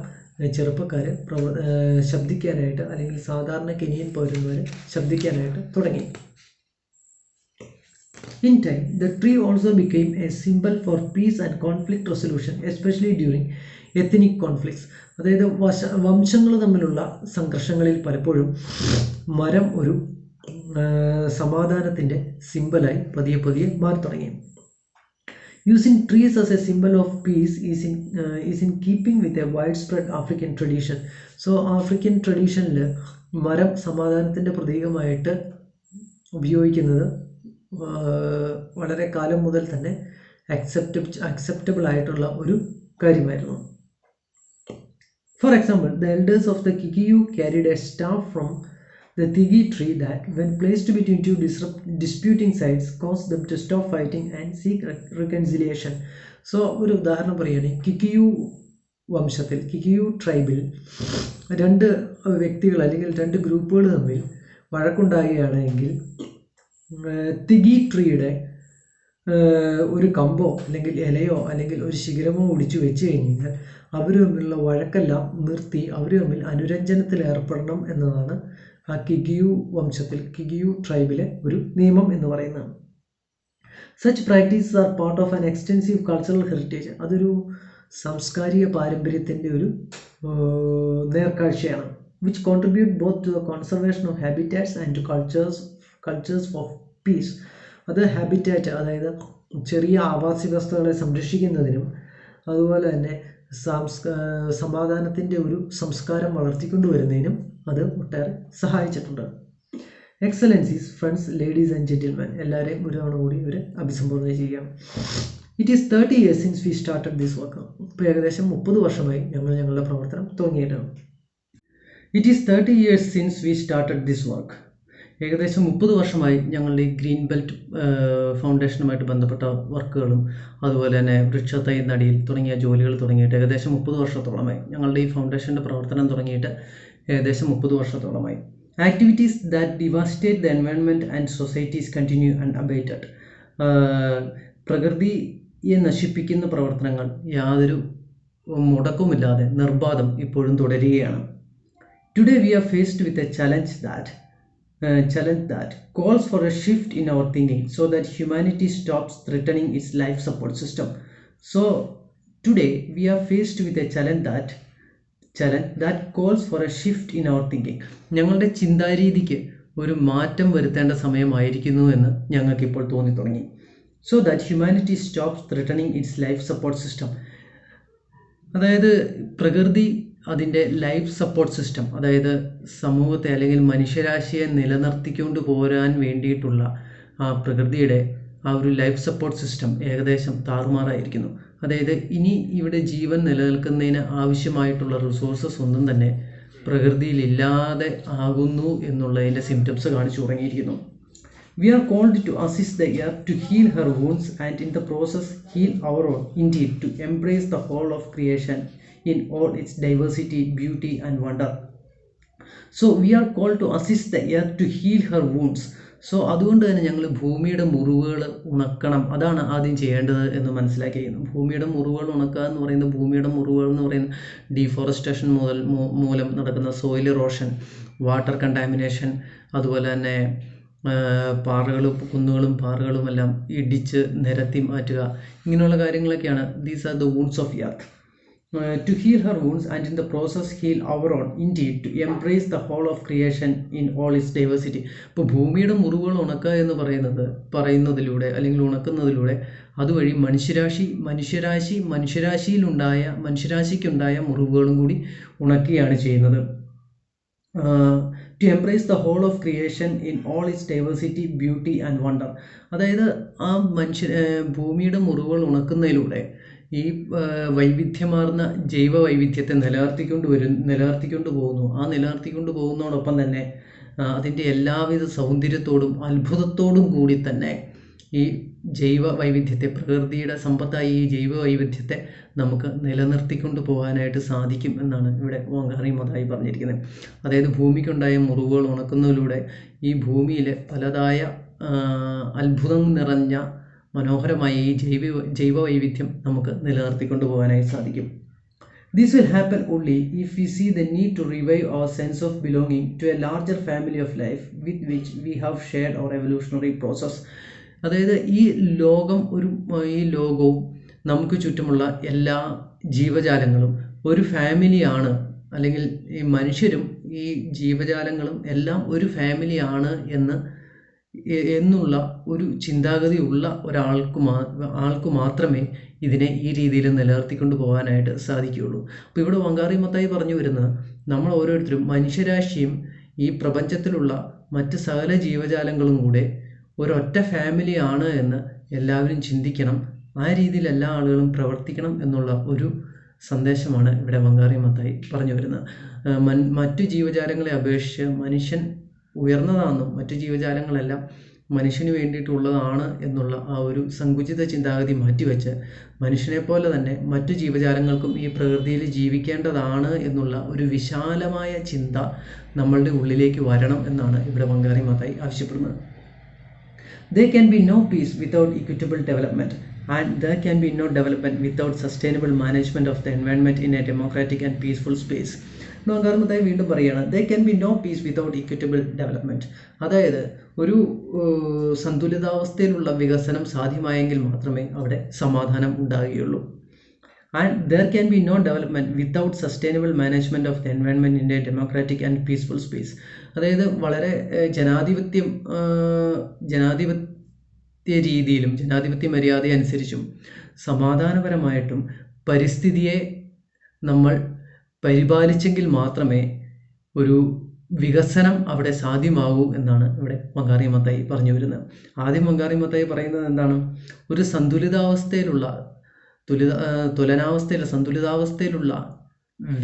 ചെറുപ്പക്കാർ ശബ്ദിക്കാനായിട്ട് അല്ലെങ്കിൽ സാധാരണ കെനിയൻ പൗരന്മാർ ശബ്ദിക്കാനായിട്ട് തുടങ്ങി. In time, the tree also became a symbol for peace and conflict resolution, especially during ethnic conflicts. അതായത് വംശങ്ങൾ തമ്മിലുള്ള സംഘർഷങ്ങളിൽ പലപ്പോഴും മരം ഒരു സമാധാനത്തിൻ്റെ സിമ്പലായി പതിയെ പതിയെ മാറി തുടങ്ങി. Using trees as a symbol of peace is in keeping with a widespread African tradition. So African ട്രഡീഷനിൽ മരം സമാധാനത്തിൻ്റെ പ്രതീകമായിട്ട് ഉപയോഗിക്കുന്നത് വളരെ കാലം മുതൽ തന്നെ അക്സെപ്റ്റബിൾ ആയിട്ടുള്ള ഒരു കാര്യമായിരുന്നു. For example, the elders of the Kikuyu carried a staff from the Tigi tree that, when placed between two disputing sides, caused them to stop fighting and seek reconciliation. So ഒരു ഉദാഹരണം പറയുകയാണെങ്കിൽ കിക്കിയു വംശത്തിൽ, കിക്കിയു ട്രൈബിൽ രണ്ട് വ്യക്തികൾ അല്ലെങ്കിൽ രണ്ട് ഗ്രൂപ്പുകൾ തമ്മിൽ വഴക്കുണ്ടാകുകയാണെങ്കിൽ തിഗി ട്രീയുടെ ഒരു കമ്പോ അല്ലെങ്കിൽ ഇലയോ അല്ലെങ്കിൽ ഒരു ശിഖരമോ ഒടിച്ചു വെച്ച് കഴിഞ്ഞാൽ അവർ തമ്മിലുള്ള വഴക്കെല്ലാം നിർത്തി അവർ തമ്മിൽ അനുരഞ്ജനത്തിൽ ഏർപ്പെടണം എന്നതാണ് ആ കിഗിയു വംശത്തിൽ, കിഗിയു ട്രൈബിലെ ഒരു നിയമം എന്ന് പറയുന്നത്. Such practices are part of an extensive cultural heritage. അതൊരു സാംസ്കാരിക പാരമ്പര്യത്തിൻ്റെ ഒരു നേർക്കാഴ്ചയാണ്. Which contribute both to the conservation of habitats and to cultures of peace. അത് ഹാബിറ്റാറ്റ്, അതായത് ചെറിയ ആവാസ വ്യവസ്ഥകളെ സംരക്ഷിക്കുന്നതിനും അതുപോലെ തന്നെ സമാധാനത്തിൻ്റെ ഒരു സംസ്കാരം വളർത്തിക്കൊണ്ടുവരുന്നതിനും അത് ഒട്ടേറെ സഹായിച്ചിട്ടുണ്ട്. Excellencies, friends, ladies and gentlemen, എല്ലാവരെയും ഒരു തവണ കൂടി ഒരു അഭിസംബോധന ചെയ്യാം. It is 30 years since we started this work. ഇപ്പോൾ ഏകദേശം 30 വർഷമായി ഞങ്ങളുടെ പ്രവർത്തനം തുടങ്ങിയിട്ടാണ്. It is 30 years since we started this work. ഏകദേശം 30 വർഷമായി ഞങ്ങളുടെ ഈ ഗ്രീൻ ബെൽറ്റ് ഫൗണ്ടേഷനുമായിട്ട് ബന്ധപ്പെട്ട വർക്കുകളും അതുപോലെ തന്നെ വൃക്ഷത്തൈ നടിയിൽ തുടങ്ങിയ ജോലികൾ തുടങ്ങിയിട്ട് ഏകദേശം 30 വർഷത്തോളമായി. ഞങ്ങളുടെ ഈ ഫൗണ്ടേഷൻ്റെ പ്രവർത്തനം തുടങ്ങിയിട്ട് ഏകദേശം 30 വർഷത്തോളമായി. Activities that devastate the environment and societies continue unabated. പ്രകൃതിയെ നശിപ്പിക്കുന്ന പ്രവർത്തനങ്ങൾ യാതൊരു മുടക്കവുമില്ലാതെ നിർബാധം ഇപ്പോഴും തുടരുകയാണ്. Today we are faced with a challenge that calls for a shift in our thinking so that humanity stops threatening its life support system. So today we are faced with a challenge that calls for a shift in our thinking. ഞങ്ങളുടെ ചിന്താരീതിക്ക് ഒരു മാറ്റം വരുത്തേണ്ട സമയമായിരിക്കുന്നു എന്ന് ഞങ്ങൾക്കിപ്പോൾ തോന്നി തുടങ്ങി. So that humanity stops threatening its life support system. അതായത് പ്രകൃതി അതിൻ്റെ ലൈഫ് സപ്പോർട്ട് സിസ്റ്റം, അതായത് സമൂഹത്തെ അല്ലെങ്കിൽ മനുഷ്യരാശിയെ നിലനിർത്തിക്കൊണ്ട് പോരാൻ വേണ്ടിയിട്ടുള്ള ആ പ്രകൃതിയുടെ ആ ഒരു ലൈഫ് സപ്പോർട്ട് സിസ്റ്റം ഏകദേശം താറുമാറായിരിക്കുന്നു. അതായത് ഇനി ഇവിടെ ജീവൻ നിലനിൽക്കുന്നതിന് ആവശ്യമായിട്ടുള്ള റിസോഴ്സസ് ഒന്നും തന്നെ പ്രകൃതിയിലില്ലാതെ ആകുന്നു എന്നുള്ളതിൻ്റെ സിംറ്റംസ് കാണിച്ചു തുടങ്ങിയിരിക്കുന്നു. We are called to assist the earth to heal her wounds and in the process heal our own, indeed to embrace the whole of creation in all its diversity, beauty and wonder. So we are called to assist the earth to heal her wounds. So അതുകൊണ്ട് തന്നെ ഞങ്ങൾ ഭൂമിയുടെ മുറിവുകൾ ഉണക്കണം, അതാണ് ആദ്യം ചെയ്യേണ്ടത് എന്ന് മനസ്സിലാക്കിയിരിക്കുന്നു. ഭൂമിയുടെ മുറിവുകൾ ഉണക്കുക എന്ന് പറയുന്നത്, ഭൂമിയുടെ മുറിവുകൾ എന്ന് പറയുന്നത് ഡീഫോറസ്റ്റേഷൻ മൂലം നടക്കുന്ന സോയിൽ ഇറോഷൻ, വാട്ടർ കണ്ടാമിനേഷൻ, അതുപോലെ തന്നെ കുന്നുകളും പാറകളും എല്ലാം ഇടിച്ച് നിരത്തി മാറ്റുക, ഇങ്ങനെയുള്ള കാര്യങ്ങളൊക്കെയാണ്. These are the wounds of earth. To heal her wounds and in the process heal our own, indeed to embrace the whole of creation in all its diversity. ഇപ്പോൾ ഭൂമിയുടെ മുറിവുകൾ ഉണക്കുക എന്ന് പറയുന്നതിലൂടെ അല്ലെങ്കിൽ ഉണക്കുന്നതിലൂടെ അതുവഴി മനുഷ്യരാശിക്കുണ്ടായ മുറിവുകളും കൂടി ഉണക്കുകയാണ് ചെയ്യുന്നത്. To embrace the whole of creation in all its diversity, beauty and wonder. അതായത് ആ ഭൂമിയുടെ മുറിവുകൾ ഉണക്കുന്നതിലൂടെ ഈ വൈവിധ്യമാർന്ന ജൈവ വൈവിധ്യത്തെ നിലനിർത്തിക്കൊണ്ട് പോകുന്നതോടൊപ്പം തന്നെ അതിൻ്റെ എല്ലാവിധ സൗന്ദര്യത്തോടും അത്ഭുതത്തോടും കൂടി തന്നെ ഈ ജൈവ വൈവിധ്യത്തെ, പ്രകൃതിയുടെ സമ്പത്തായ ഈ ജൈവ വൈവിധ്യത്തെ നമുക്ക് നിലനിർത്തിക്കൊണ്ട് പോകാനായിട്ട് സാധിക്കും എന്നാണ് ഇവിടെ വാങ്കാറി മതായി പറഞ്ഞിരിക്കുന്നത്. അതായത് ഭൂമിക്കുണ്ടായ മുറിവുകൾ ഉണക്കുന്നതിലൂടെ ഈ ഭൂമിയിലെ പലതായ അത്ഭുതം നിറഞ്ഞ മനോഹരമായ ഈ ജൈവ വൈവിധ്യം നമുക്ക് നിലനിർത്തിക്കൊണ്ട് പോകാനായി സാധിക്കും. This will happen only if we see the need to revive our sense of belonging to a larger family of life with which we have shared our evolutionary process. അതായത് ഈ ലോകവും നമുക്ക് ചുറ്റുമുള്ള എല്ലാ ജീവജാലങ്ങളും ഒരു ഫാമിലിയാണ്, അല്ലെങ്കിൽ ഈ മനുഷ്യരും ഈ ജീവജാലങ്ങളും എല്ലാം ഒരു ഫാമിലിയാണ് എന്നുള്ള ഒരു ചിന്താഗതി ഉള്ള ആൾക്ക് മാത്രമേ ഇതിനെ ഈ രീതിയിൽ നിലനിർത്തിക്കൊണ്ട് പോകാനായിട്ട് സാധിക്കുകയുള്ളൂ. അപ്പോൾ ഇവിടെ വങ്കാറി മത്തായി പറഞ്ഞു വരുന്നത്, നമ്മൾ ഓരോരുത്തരും മനുഷ്യരാശിയും ഈ പ്രപഞ്ചത്തിലുള്ള മറ്റ് സകല ജീവജാലങ്ങളും കൂടെ ഒരൊറ്റ ഫാമിലിയാണ് എന്ന് എല്ലാവരും ചിന്തിക്കണം. ആ രീതിയിൽ എല്ലാ ആളുകളും പ്രവർത്തിക്കണം എന്നുള്ള ഒരു സന്ദേശമാണ് ഇവിടെ വങ്കാറി മത്തായി പറഞ്ഞു വരുന്നത്. മറ്റു ജീവജാലങ്ങളെ അപേക്ഷിച്ച് മനുഷ്യൻ ഉയർന്നതാണെന്നും മറ്റു ജീവജാലങ്ങളെല്ലാം മനുഷ്യന് വേണ്ടിയിട്ടുള്ളതാണ് എന്നുള്ള ആ ഒരു സങ്കുചിത ചിന്താഗതി മാറ്റിവെച്ച് മനുഷ്യനെ പോലെ തന്നെ മറ്റു ജീവജാലങ്ങൾക്കും ഈ പ്രകൃതിയിൽ ജീവിക്കേണ്ടതാണ് എന്നുള്ള ഒരു വിശാലമായ ചിന്ത നമ്മളുടെ ഉള്ളിലേക്ക് വരണം എന്നാണ് ഇവിടെ വങ്കാറി മത്തായി ആവശ്യപ്പെടുന്നത്. There can be no peace without equitable development, and there can be no development without sustainable management of the environment in a democratic and peaceful space. വങ്കാറി Mathai വീണ്ടും പറയുകയാണ്, there can be no peace without equitable development. അതായത് ഒരു സന്തുലിതാവസ്ഥയിലുള്ള വികസനം സാധ്യമായെങ്കിൽ മാത്രമേ അവിടെ സമാധാനം ഉണ്ടാകുകയുള്ളൂ. And there can be no development without sustainable management of the environment in a democratic and peaceful space. അതായത് വളരെ ജനാധിപത്യ രീതിയിലും ജനാധിപത്യ മര്യാദ അനുസരിച്ചും സമാധാനപരമായിട്ടും പരിസ്ഥിതിയെ നമ്മൾ പരിപാലിച്ചെങ്കിൽ മാത്രമേ ഒരു വികസനം അവിടെ സാധ്യമാകൂ എന്നാണ് ഇവിടെ വങ്കാറി മത്തായി പറഞ്ഞു വരുന്നത്. ആദ്യം വങ്കാറി മത്തായി പറയുന്നത് എന്താണ്? ഒരു സന്തുലിതാവസ്ഥയിലുള്ള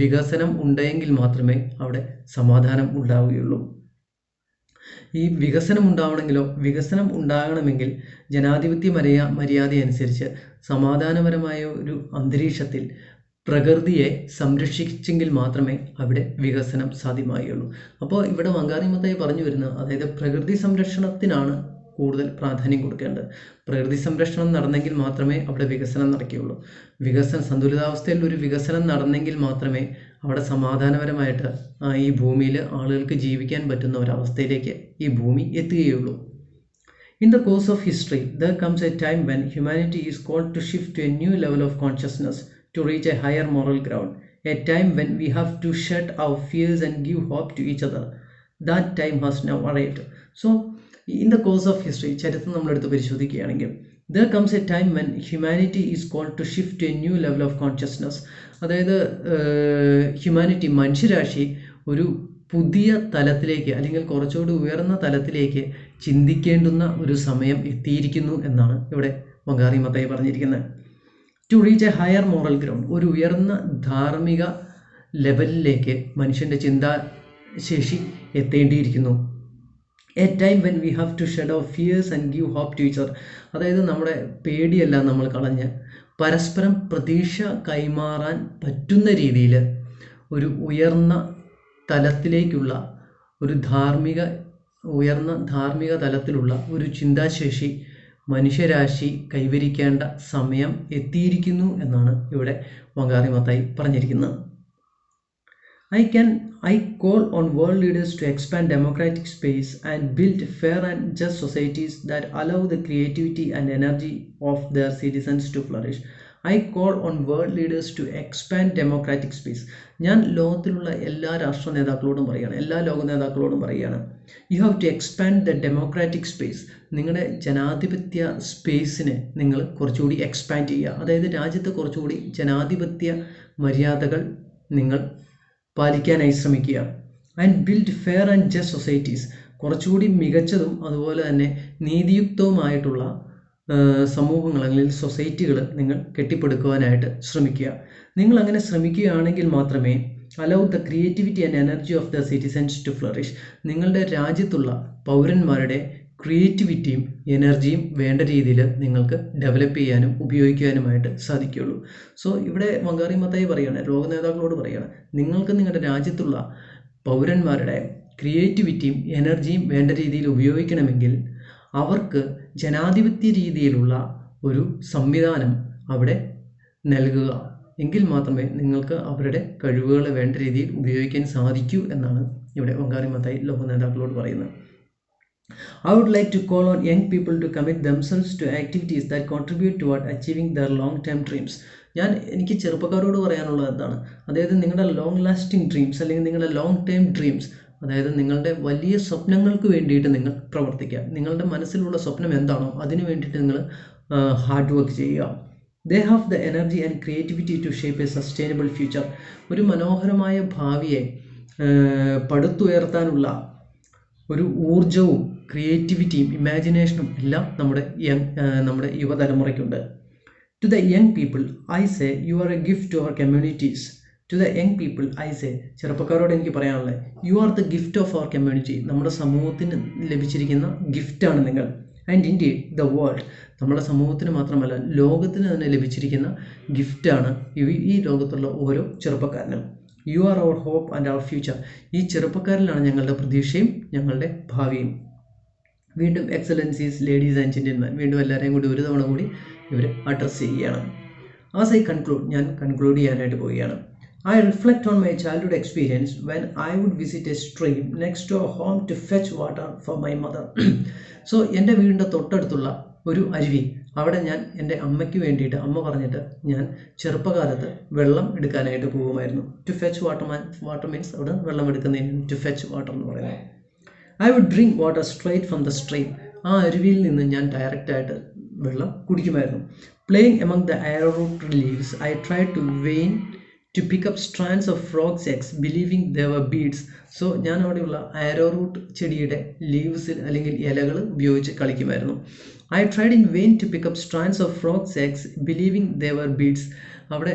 വികസനം ഉണ്ടെങ്കിൽ മാത്രമേ അവിടെ സമാധാനം ഉണ്ടാവുകയുള്ളൂ. ഈ വികസനം ഉണ്ടാകണമെങ്കിൽ ജനാധിപത്യ മര്യാദ അനുസരിച്ച് സമാധാനപരമായ ഒരു അന്തരീക്ഷത്തിൽ പ്രകൃതിയെ സംരക്ഷിച്ചെങ്കിൽ മാത്രമേ അവിടെ വികസനം സാധ്യമാകുകയുള്ളൂ. അപ്പോൾ ഇവിടെ വങ്കാറി മത്തായി പറഞ്ഞു വരുന്നത്, അതായത് പ്രകൃതി സംരക്ഷണത്തിനാണ് കൂടുതൽ പ്രാധാന്യം കൊടുക്കേണ്ടത്. പ്രകൃതി സംരക്ഷണം നടന്നെങ്കിൽ മാത്രമേ അവിടെ വികസനം നടക്കുകയുള്ളൂ. സന്തുലിതാവസ്ഥയിൽ ഒരു വികസനം നടന്നെങ്കിൽ മാത്രമേ അവിടെ സമാധാനപരമായിട്ട് ഈ ഭൂമിയിൽ ആളുകൾക്ക് ജീവിക്കാൻ പറ്റുന്ന ഒരവസ്ഥയിലേക്ക് ഈ ഭൂമി എത്തുകയുള്ളൂ. In the course of history, there comes a time when humanity is called to shift to a new level of consciousness to reach a higher moral ground. A time when we have to shed our fears and give hope to each other. That time has now arrived. So, in the course of history, ചരിത്രം നമ്മളെടുത്ത് പരിശോധിക്കുകയാണെങ്കിൽ, there comes a time when humanity is called to shift to a new level of consciousness. അതായത് മനുഷ്യരാശി ഒരു പുതിയ തലത്തിലേക്ക്, അല്ലെങ്കിൽ കുറച്ചുകൂടി ഉയർന്ന തലത്തിലേക്ക് ചിന്തിക്കേണ്ടുന്ന ഒരു സമയം എത്തിയിരിക്കുന്നു എന്നാണ് ഇവിടെ വങ്കാറി മത്തായി പറഞ്ഞിരിക്കുന്നത്. To reach a higher moral ground, ഒരു ഉയർന്ന ധാർമ്മിക ലെവലിലേക്ക് മനുഷ്യൻ്റെ ചിന്താശേഷി എത്തേണ്ടിയിരിക്കുന്നു. A time when we have to shed our fears and give hope to each other. അതായത് നമ്മുടെ പേടിയെല്ലാം നമ്മൾ കളഞ്ഞ് പരസ്പരം പ്രതീക്ഷ കൈമാറാൻ പറ്റുന്ന രീതിയിൽ ഒരു ഉയർന്ന തലത്തിലേക്കുള്ള ഉയർന്ന ധാർമ്മിക തലത്തിലുള്ള ഒരു ചിന്താശേഷി മനുഷ്യരാശി കൈവരിക്കേണ്ട സമയം എത്തിയിരിക്കുന്നു എന്നാണ് ഇവിടെ വങ്കാറി മത്തായി പറഞ്ഞിരിക്കുന്നത്. I call on world leaders to expand democratic space and build fair and just societies that allow the creativity and energy of their citizens to flourish. I call on world leaders to expand democratic space. ഞാൻ ലോകത്തിലുള്ള എല്ലാ രാഷ്ട്ര നേതാക്കളോടും പറയുകയാണ്, എല്ലാ ലോക നേതാക്കളോടും പറയുകയാണ്, you have to expand the democratic space. നിങ്ങളുടെ ജനാധിപത്യ സ്പേസിനെ നിങ്ങൾ കുറച്ചുകൂടി എക്സ്പാൻഡ് ചെയ്യുക. അതായത് രാജ്യത്ത് കുറച്ചുകൂടി ജനാധിപത്യ മര്യാദകൾ നിങ്ങൾ പാലിക്കാനായി ശ്രമിക്കുക. And build fair and just societies, കുറച്ചുകൂടി മികച്ചതും അതുപോലെ തന്നെ നീതിയുക്തവുമായിട്ടുള്ള സമൂഹങ്ങൾ അല്ലെങ്കിൽ സൊസൈറ്റികൾ നിങ്ങൾ കെട്ടിപ്പടുക്കുവാനായിട്ട് ശ്രമിക്കുക. നിങ്ങൾ അങ്ങനെ ശ്രമിക്കുകയാണെങ്കിൽ മാത്രമേ allow the creativity and energy of the citizens to flourish, നിങ്ങളുടെ രാജ്യത്തുള്ള പൗരന്മാരുടെ ക്രിയേറ്റിവിറ്റിയും എനർജിയും വേണ്ട രീതിയിൽ നിങ്ങൾക്ക് ഡെവലപ്പ് ചെയ്യാനും ഉപയോഗിക്കാനുമായിട്ട് സാധിക്കുകയുള്ളൂ. സോ ഇവിടെ വങ്കാറി മത്തായി പറയുകയാണ്, ലോക നേതാക്കളോട് പറയുകയാണ്, നിങ്ങൾക്ക് നിങ്ങളുടെ രാജ്യത്തുള്ള പൗരന്മാരുടെ ക്രിയേറ്റിവിറ്റിയും എനർജിയും വേണ്ട രീതിയിൽ ഉപയോഗിക്കണമെങ്കിൽ അവർക്ക് ജനാധിപത്യ രീതിയിലുള്ള ഒരു സംവിധാനം അവിടെ നൽകുക. എങ്കിൽ മാത്രമേ നിങ്ങൾക്ക് അവരുടെ കഴിവുകളെ വേണ്ട രീതിയിൽ ഉപയോഗിക്കാൻ സാധിക്കൂ എന്നാണ് ഇവിടെ വങ്കാറി മത്തായി ലോക നേതാക്കളോട് പറയുന്നത്. I would like to call on young people to commit themselves to activities that contribute toward achieving their long-term dreams. എനിക്ക് ചെറുപ്പക്കാരോട് പറയാനുള്ളത് എന്താണ്, അതായത് നിങ്ങളുടെ ലോങ് ലാസ്റ്റിംഗ് ഡ്രീംസ് അല്ലെങ്കിൽ നിങ്ങളുടെ ലോങ് ടേം ഡ്രീംസ്, അതായത് നിങ്ങളുടെ വലിയ സ്വപ്നങ്ങൾക്ക് വേണ്ടിയിട്ട് നിങ്ങൾ പ്രവർത്തിക്കുക. നിങ്ങളുടെ മനസ്സിലുള്ള സ്വപ്നം എന്താണോ അതിന് വേണ്ടിയിട്ട് നിങ്ങൾ ഹാർഡ് വർക്ക് ചെയ്യുക. They have the energy and creativity to shape a sustainable future. ഒരു മനോഹരമായ ഭാവിയെ പടുത്തുയർത്താനുള്ള ഒരു ഊർജവും ക്രിയേറ്റിവിറ്റിയും ഇമാജിനേഷനും എല്ലാം നമ്മുടെ യുവതലമുറയ്ക്കുണ്ട്. To the young people I say you are a gift to our communities. To the young people I say, ചെറുപ്പക്കാരോട് എനിക്ക് പറയാനുള്ളത്, you are the gift of our community. നമ്മുടെ സമൂഹത്തിന് ലഭിച്ചിരിക്കുന്ന ഗിഫ്റ്റാണ് നിങ്ങൾ. ആൻഡ് ഇൻഡീഡ് ദ വേൾഡ്, നമ്മുടെ സമൂഹത്തിന് മാത്രമല്ല ലോകത്തിന് തന്നെ ലഭിച്ചിരിക്കുന്ന ഗിഫ്റ്റാണ് ഈ ലോകത്തുള്ള ഓരോ ചെറുപ്പക്കാരനും. You are our hope and our future. ഈ ചെറുപ്പക്കാരിലാണ് ഞങ്ങളുടെ പ്രതീക്ഷയും ഞങ്ങളുടെ ഭാവിയും. വീണ്ടും എക്സലൻസീസ്, ലേഡീസ് ആൻഡ് ജെന്റിൽമാൻ, വീണ്ടും എല്ലാവരെയും കൂടി ഒരു തവണ കൂടി ഇവർ അഡ്രസ്സ് ചെയ്യുകയാണ്. ആസ് ഐ കൺക്ലൂഡ്, ഞാൻ കൺക്ലൂഡ് ചെയ്യാനായിട്ട് പോവുകയാണ്. I reflect on my childhood experience when I would visit a stream next to our home to fetch water for my mother. So എൻ്റെ വീടിൻ്റെ തൊട്ടടുത്തുള്ള ഒരു അരുവി, അവിടെ ഞാൻ എൻ്റെ അമ്മയ്ക്ക് വേണ്ടിയിട്ട്, അമ്മ പറഞ്ഞിട്ട് ഞാൻ ചെറുപ്പകാലത്ത് വെള്ളം എടുക്കാനായിട്ട് പോകുമായിരുന്നു. ടു ഫെച്ച് വാട്ടർ മീൻസ് അവിടെ വെള്ളം എടുക്കുന്നതിന് ടു ഫെച്ച് വാട്ടർ എന്ന് പറയുന്നത്. I would drink water straight from the stream. ആ അരുവിയിൽ നിന്ന് ഞാൻ ഡയറക്റ്റായിട്ട് വെള്ളം കുടിക്കുമായിരുന്നു. Playing among the arrowroot leaves, I tried to vein to pick up strands of frogs' eggs, believing they were beads. So ഞാൻ അവിടെയുള്ള arrowroot ചെടിയുടെ ലീവ്സിൽ അല്ലെങ്കിൽ ഇലകൾ ഉപയോഗിച്ച് കളിക്കുമായിരുന്നു. I tried in vain to pick up strands of frogs' eggs, believing they were beads. അവിടെ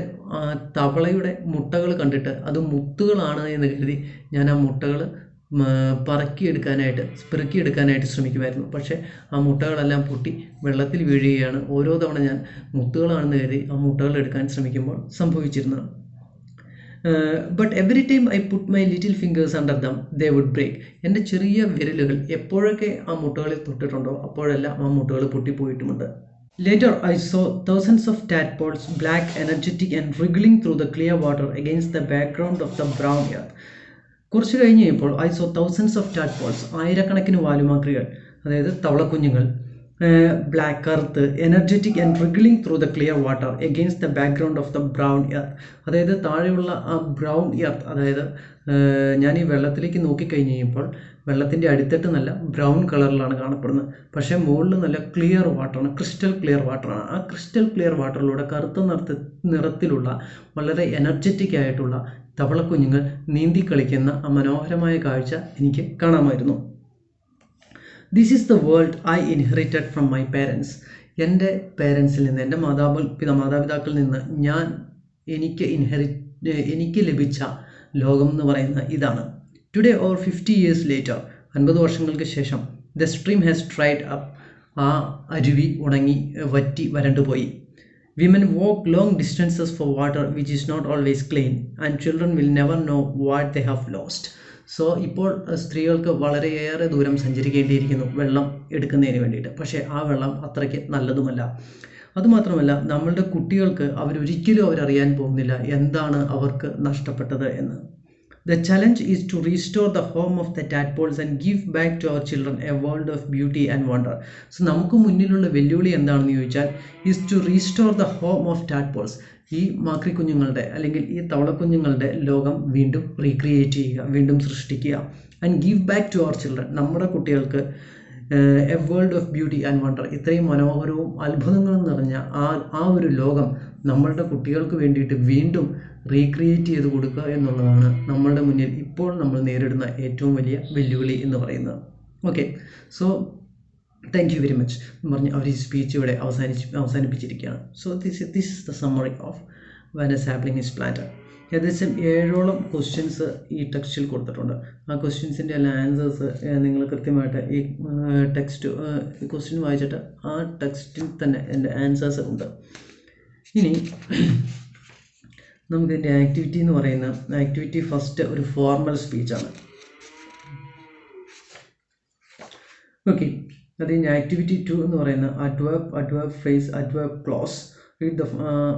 തവളയുടെ മുട്ടകൾ കണ്ടിട്ട് അത് മുത്തുകളാണ് എന്ന് കരുതി ഞാൻ ആ മുട്ടകൾ പെറുക്കിയെടുക്കാനായിട്ട് ശ്രമിക്കുമായിരുന്നു. പക്ഷേ ആ മുട്ടകളെല്ലാം പൊട്ടി വെള്ളത്തിൽ വീഴുകയാണ് ഓരോ തവണ ഞാൻ മുത്തുകളാണെന്ന് കരുതി ആ മുട്ടകൾ എടുക്കാൻ ശ്രമിക്കുമ്പോൾ സംഭവിച്ചിരുന്നത്. But every time I put my little fingers under them they would break. എൻ്റെ ചെറിയ വിരലുകൾ എപ്പോഴൊക്കെ ആ മുട്ടകളിൽ തൊട്ടിട്ടുണ്ടോ അപ്പോഴെല്ലാം ആ മുട്ടകൾ പൊട്ടിപ്പോയിട്ടുമുണ്ട്. Later I saw thousands of tadpoles, black, energetic and wriggling through the clear water against the background of the brown earth. കുറച്ച് കഴിഞ്ഞ് കഴിഞ്ഞപ്പോൾ I saw thousands of tadpoles, ആയിരക്കണക്കിന് വാലുമാക്രികൾ, അതായത് തവളക്കുഞ്ഞുങ്ങൾ, ബ്ലാക്ക്, കറുത്ത്, energetic and wriggling through the clear water against the background of the brown earth. അതായത് താഴെയുള്ള ആ ബ്രൗൺ എർത്ത്, അതായത് ഞാൻ ഈ വെള്ളത്തിലേക്ക് നോക്കിക്കഴിഞ്ഞ് കഴിഞ്ഞപ്പോൾ വെള്ളത്തിൻ്റെ അടിത്തട്ട് നല്ല ബ്രൗൺ കളറിലാണ് കാണപ്പെടുന്നത്. പക്ഷേ മുകളിൽ നല്ല ക്ലിയർ വാട്ടറാണ്, ക്രിസ്റ്റൽ ക്ലിയർ വാട്ടറാണ്. ആ ക്രിസ്റ്റൽ ക്ലിയർ വാട്ടറിലൂടെ കറുത്ത നിറത്തിലുള്ള വളരെ എനർജറ്റിക് ആയിട്ടുള്ള തവളക്കുഞ്ഞുങ്ങൾ നീന്തി കളിക്കുന്ന ആ മനോഹരമായ കാഴ്ച എനിക്ക് കാണാമായിരുന്നു. This is the world I inherited from my parents. എൻ്റെ പേരൻസിൽ നിന്ന്, എൻ്റെ മാതാപിതാക്കളിൽ നിന്ന് എനിക്ക് ലഭിച്ച ലോകം എന്ന് പറയുന്ന ഇതാണ്. ടുഡേ ഓർ 50 years later, 50 വർഷങ്ങൾക്ക് ശേഷം, the stream has dried up. ആ അരുവി ഉണങ്ങി വരണ്ടുപോയി. Women walk long distances for water which is not always clean, and children will never know what they have lost. So ഇപ്പോൾ സ്ത്രീകൾക്ക് വളരെയേറെ ദൂരം സഞ്ചരിക്കേണ്ടിയിരിക്കുന്നു വെള്ളം എടുക്കുന്നതിന് വേണ്ടിയിട്ട്. പക്ഷേ ആ വെള്ളം അത്രയ്ക്ക് നല്ലതുമല്ല. അതുമാത്രമല്ല, നമ്മളുടെ കുട്ടികൾക്ക് അവരറിയാൻ പോകുന്നില്ല എന്താണ് അവർക്ക് നഷ്ടപ്പെട്ടത് എന്ന്. The challenge is to restore the home of the tadpoles and give back to our children a world of beauty and wonder. So നമുക്ക് മുന്നിലുള്ള വെല്ലുവിളി എന്താണെന്ന് ചോദിച്ചാൽ is to restore the home of tadpoles. ഈ മാക്രിക്കുഞ്ഞുങ്ങളുടെ അല്ലെങ്കിൽ ഈ തവളക്കുഞ്ഞുങ്ങളുടെ ലോകം വീണ്ടും റീക്രിയേറ്റ് ചെയ്യുക, വീണ്ടും സൃഷ്ടിക്കുക. And give back to our children, നമ്മുടെ കുട്ടികൾക്ക് a world of beauty and wonder, ഇത്രയും മനോഹരവും അത്ഭുതങ്ങളും നിറഞ്ഞ ആ ഒരു ലോകം നമ്മളുടെ കുട്ടികൾക്ക് വേണ്ടിയിട്ട് വീണ്ടും റീക്രിയേറ്റ് ചെയ്ത് കൊടുക്കുക എന്നുള്ളതാണ് നമ്മളുടെ മുന്നിൽ ഇപ്പോൾ നമ്മൾ നേരിടുന്ന ഏറ്റവും വലിയ വെല്ലുവിളി എന്ന് പറയുന്നത്. Okay, so thank you very much എന്ന് പറഞ്ഞ് അവർ ഈ സ്പീച്ച് ഇവിടെ അവസാനിപ്പിച്ചിരിക്കുകയാണ്. So this is the summary of when a sapling is planted. ഏകദേശം 7ഓളം ക്വസ്റ്റ്യൻസ് ഈ ടെക്സ്റ്റിൽ കൊടുത്തിട്ടുണ്ട്. ആ ക്വസ്റ്റ്യൻസിൻ്റെ എല്ലാ ആൻസേഴ്സ് നിങ്ങൾ കൃത്യമായിട്ട് ഈ ക്വസ്റ്റ്യൻ വായിച്ചിട്ട് ആ ടെക്സ്റ്റിൽ തന്നെ എൻ്റെ ആൻസേഴ്സ് ഉണ്ട്. ഇനി നമുക്കിതിൻ്റെ ആക്ടിവിറ്റി എന്ന് പറയുന്ന ആക്ടിവിറ്റി ഫസ്റ്റ് ഒരു ഫോർമൽ സ്പീച്ചാണ്. ഓക്കെ, അത് കഴിഞ്ഞ് ആക്ടിവിറ്റി 2 എന്ന് പറയുന്ന അഡ്വേർബ് ഫ്രേസ്, അഡ്വേർബ് ക്ലോസ്,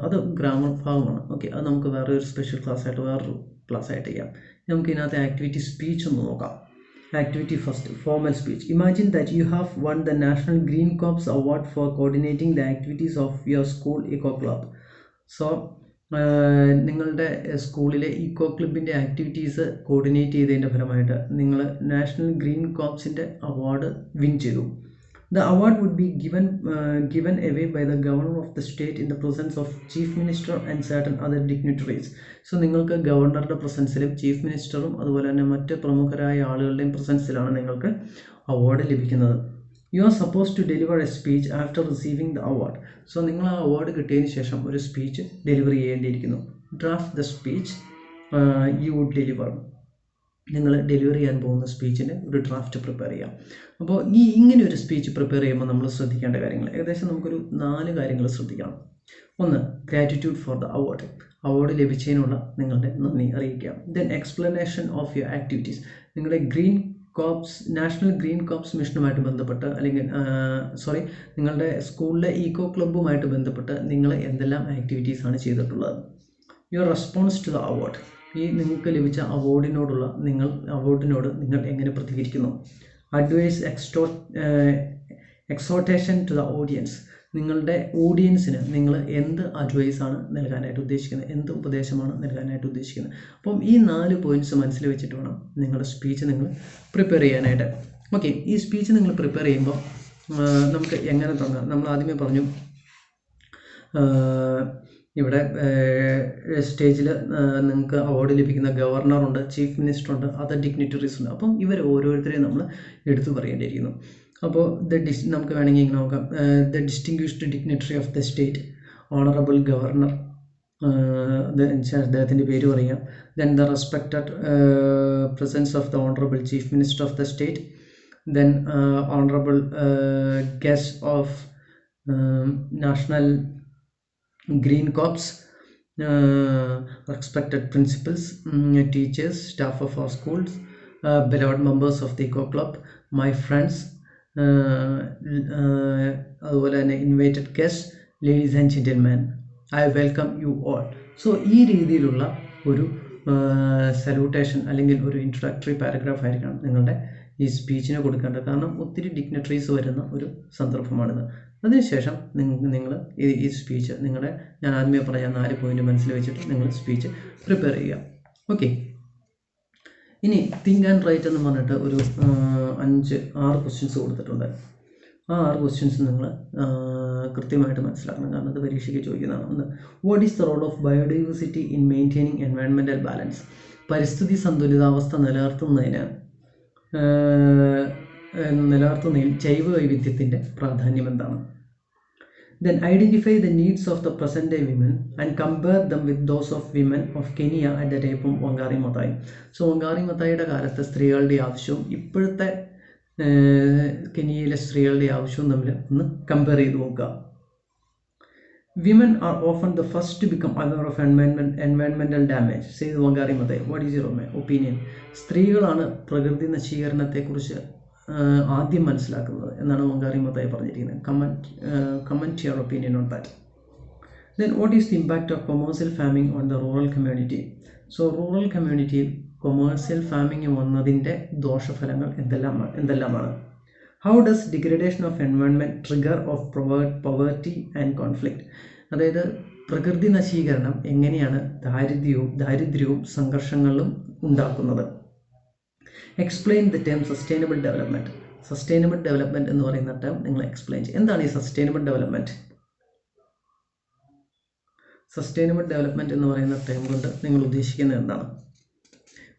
അത് ഗ്രാമർ ഭാഗമാണ്. ഓക്കെ, അത് നമുക്ക് വേറൊരു സ്പെഷ്യൽ ക്ലാസ്സായിട്ട് ചെയ്യാം. നമുക്ക് ഇതിനകത്ത് ആക്ടിവിറ്റി സ്പീച്ച് ഒന്ന് നോക്കാം. activity first, formal speech. Imagine that you have won the National Green Corps Award for coordinating the activities of your school eco club. So നിങ്ങളുടെ സ്കൂളിലെ ഈക്കോ ക്ലബിൻ്റെ ആക്ടിവിറ്റീസ് കോർഡിനേറ്റ് ചെയ്തതിൻ്റെ ഫലമായിട്ട് നിങ്ങൾ നാഷണൽ ഗ്രീൻ കോർപ്സിൻ്റെ അവാർഡ് വിൻ ചെയ്തു. The award would be given away by the governor of the state in the presence of chief minister and certain other dignitaries. So നിങ്ങൾക്ക് ഗവർണറുടെ പ്രസൻസിലും chief മിനിസ്റ്ററും അതുപോലെ തന്നെ മറ്റ് പ്രമുഖരായ ആളുകളുടെയും പ്രസൻസിലാണ് നിങ്ങൾക്ക് അവാർഡ് ലഭിക്കുന്നത്. You are supposed to deliver a speech after receiving the award. So നിങ്ങൾ ആ അവാർഡ് കിട്ടിയതിന് ശേഷം ഒരു സ്പീച്ച് ഡെലിവർ ചെയ്യേണ്ടിയിരിക്കുന്നു. Draft the speech you would deliver. നിങ്ങൾ ഡെലിവർ ചെയ്യാൻ പോകുന്ന സ്പീച്ചിന് ഒരു ഡ്രാഫ്റ്റ് പ്രിപ്പയർ ചെയ്യാം. അപ്പോൾ ഇങ്ങനെ ഒരു സ്പീച്ച് പ്രിപ്പയർ ചെയ്യുമ്പോൾ നമ്മൾ ശ്രദ്ധിക്കേണ്ട കാര്യങ്ങൾ ഏകദേശം നമുക്കൊരു 4 കാര്യങ്ങൾ ശ്രദ്ധിക്കണം. ഒന്ന്, ഗ്രാറ്റിറ്റ്യൂഡ് ഫോർ ദ അവാർഡ് ലഭിച്ചതിനുള്ള നിങ്ങളുടെ നന്ദി അറിയിക്കുക. Then explanation of your activities. നിങ്ങളുടെ നാഷണൽ ഗ്രീൻ കോർപ്സ് മിഷനുമായിട്ട് ബന്ധപ്പെട്ട് അല്ലെങ്കിൽ നിങ്ങളുടെ സ്കൂളിലെ ഈക്കോ ക്ലബ്ബുമായിട്ട് ബന്ധപ്പെട്ട് നിങ്ങൾ എന്തെല്ലാം ആക്ടിവിറ്റീസാണ് ചെയ്തിട്ടുള്ളത്. Your response to the award. നിങ്ങൾക്ക് ലഭിച്ച അവാർഡിനോട് നിങ്ങൾ എങ്ങനെ പ്രതികരിക്കുന്നു. Advice exhortation to the audience. നിങ്ങളുടെ ഓഡിയൻസിന് നിങ്ങൾ എന്ത് അഡ്വൈസാണ് നൽകാനായിട്ട് ഉദ്ദേശിക്കുന്നത്, എന്ത് ഉപദേശമാണ് നൽകാനായിട്ട് ഉദ്ദേശിക്കുന്നത്. അപ്പം ഈ 4 പോയിൻറ്റ്സ് മനസ്സിൽ വെച്ചിട്ട് വേണം നിങ്ങളുടെ സ്പീച്ച് നിങ്ങൾ പ്രിപ്പയർ ചെയ്യാനായിട്ട്. ഓക്കെ, ഈ സ്പീച്ച് നിങ്ങൾ പ്രിപ്പയർ ചെയ്യുമ്പോൾ നമുക്ക് എങ്ങനെ തുടങ്ങാം. നമ്മൾ ആദ്യമേ പറഞ്ഞു ഇവിടെ സ്റ്റേജിൽ നിങ്ങൾക്ക് അവാർഡ് ലഭിക്കുന്ന ഗവർണറുണ്ട്, ചീഫ് മിനിസ്റ്ററുണ്ട്, അതർ ഡിഗ്നിറ്ററീസ് ഉണ്ട്. അപ്പം ഇവർ ഓരോരുത്തരെയും നമ്മൾ എടുത്തു പറയേണ്ടിയിരിക്കുന്നു. അപ്പോൾ നമുക്ക് വേണമെങ്കിൽ ഇങ്ങനെ നോക്കാം. The distinguished dignitary of the state, honourable governor, അദ്ദേഹത്തിൻ്റെ പേര് പറയാം. Then the respected presence of the honourable chief minister of the state, then honourable guest of national Green Corps, respected principals, teachers, staff of our schools, beloved members of the Eco Club, my friends, അതുപോലെ തന്നെ invited guests, ladies and gentlemen, I welcome you all. So ഈ രീതിയിലുള്ള ഒരു salutation അല്ലെങ്കിൽ ഒരു introductory paragraph ആയിരിക്കണം നിങ്ങളുടെ ഈ സ്പീച്ചിന് കൊടുക്കേണ്ടത്. കാരണം ഒത്തിരി ഡിഗ്നിറ്ററീസ് വരുന്ന ഒരു സന്ദർഭമാണിത്. അതിനുശേഷം നിങ്ങൾ ഈ സ്പീച്ച് ഞാൻ ആദ്യമേ പറഞ്ഞ 4 പോയിന്റ് മനസ്സിൽ വെച്ചിട്ട് നിങ്ങൾ സ്പീച്ച് പ്രിപ്പയർ ചെയ്യുക. ഓക്കെ, ഇനി തിങ്ക് ആൻഡ് റൈറ്റ് എന്ന് പറഞ്ഞിട്ട് ഒരു 5-6 ക്വസ്റ്റ്യൻസ് കൊടുത്തിട്ടുണ്ട്. ആ 6 ക്വസ്റ്റ്യൻസ് നിങ്ങൾ കൃത്യമായിട്ട് മനസ്സിലാക്കണം, കാരണം അത് പരീക്ഷയ്ക്ക് ചോദിക്കുന്നതാണ്. ഒന്ന്, what is the role of biodiversity in maintaining environmental balance? പരിസ്ഥിതി സന്തുലിതാവസ്ഥ നിലനിർത്തുന്നതിൽ ജൈവ വൈവിധ്യത്തിൻ്റെ പ്രാധാന്യം എന്താണ്? Then identify the needs of the present day women and compare them with those of women of Kenya at the time of Wangari Maathai. So Wangari Maathaiയുടെ കാലത്തെ സ്ത്രീകളുടെ ആവശ്യവും ഇപ്പോഴത്തെ കെനിയയിലെ സ്ത്രീകളുടെ ആവശ്യവും തമ്മിൽ ഒന്ന് കമ്പയർ ചെയ്ത് നോക്കുക. Women are often the first to become aware of environmental damage, says Wangari Maathai. What is your opinion? സ്ത്രീകളാണ് പ്രകൃതി നശീകരണത്തെക്കുറിച്ച് ആദ്യം മനസ്സിലാക്കുന്നത് എന്നാണ് വങ്കാറി മത്തായി പറഞ്ഞിരിക്കുന്നത്. Comment your opinion on that. Then what is the impact of commercial farming on the rural community? So rural കമ്മ്യൂണിറ്റിയിൽ commercial farming വന്നതിൻ്റെ ദോഷഫലങ്ങൾ എന്തെല്ലാമാണ്? How does degradation of environment trigger of poverty and conflict? അതായത് പ്രകൃതി നശീകരണം എങ്ങനെയാണ് ദാരിദ്ര്യവും സംഘർഷങ്ങളും ഉണ്ടാക്കുന്നത്? Explain the term sustainable development. Sustainable development എന്ന് പറയുന്ന ടേം നിങ്ങൾ എക്സ്പ്ലെയിൻ ചെയ്യും. എന്താണ് ഈ സസ്റ്റൈനബിൾ ഡെവലപ്മെൻറ്റ്? സസ്റ്റൈനബിൾ ഡെവലപ്മെൻറ്റ് എന്ന് പറയുന്ന ടേം കൊണ്ട് നിങ്ങൾ ഉദ്ദേശിക്കുന്നത് എന്താണ്?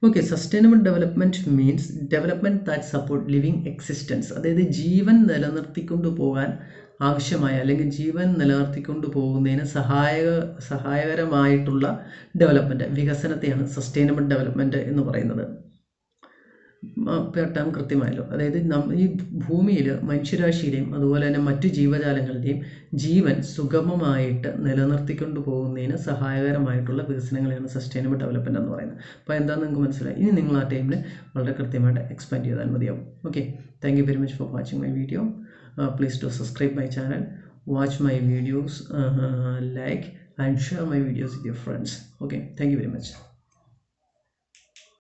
Okay, sustainable development means development that support living existence. അതായത് ജീവൻ നിലനിർത്തിക്കൊണ്ടു പോകാൻ ആവശ്യമായ അല്ലെങ്കിൽ ജീവൻ നിലനിർത്തിക്കൊണ്ടു പോകുന്നതിന് സഹായകരമായിട്ടുള്ള ഡെവലപ്മെൻറ്റ്, വികസനത്തെയാണ് സസ്റ്റൈനബിൾ ഡെവലപ്മെൻറ്റ് എന്ന് പറയുന്നത്. ടേം കൃത്യമായല്ലോ. അതായത് ഈ ഭൂമിയിൽ മനുഷ്യരാശിയുടെയും അതുപോലെ തന്നെ മറ്റു ജീവജാലങ്ങളുടെയും ജീവൻ സുഗമമായിട്ട് നിലനിർത്തിക്കൊണ്ടു പോകുന്നതിന് സഹായകരമായിട്ടുള്ള വികസനങ്ങളെയാണ് സസ്റ്റൈനബിൾ ഡെവലപ്മെൻറ്റ് എന്ന് പറയുന്നത്. അപ്പോൾ എന്താണെന്ന് നിങ്ങൾക്ക് മനസ്സിലായി. ഇനി നിങ്ങൾ ആ ടൈമിൽ വളരെ കൃത്യമായിട്ട് എക്സ്പാൻഡ് ചെയ്താൽ മതിയാവും. Okay, thank you very much for watching my video. Please do subscribe my channel, watch my videos, like and share my videos with your friends. Okay, thank you very much.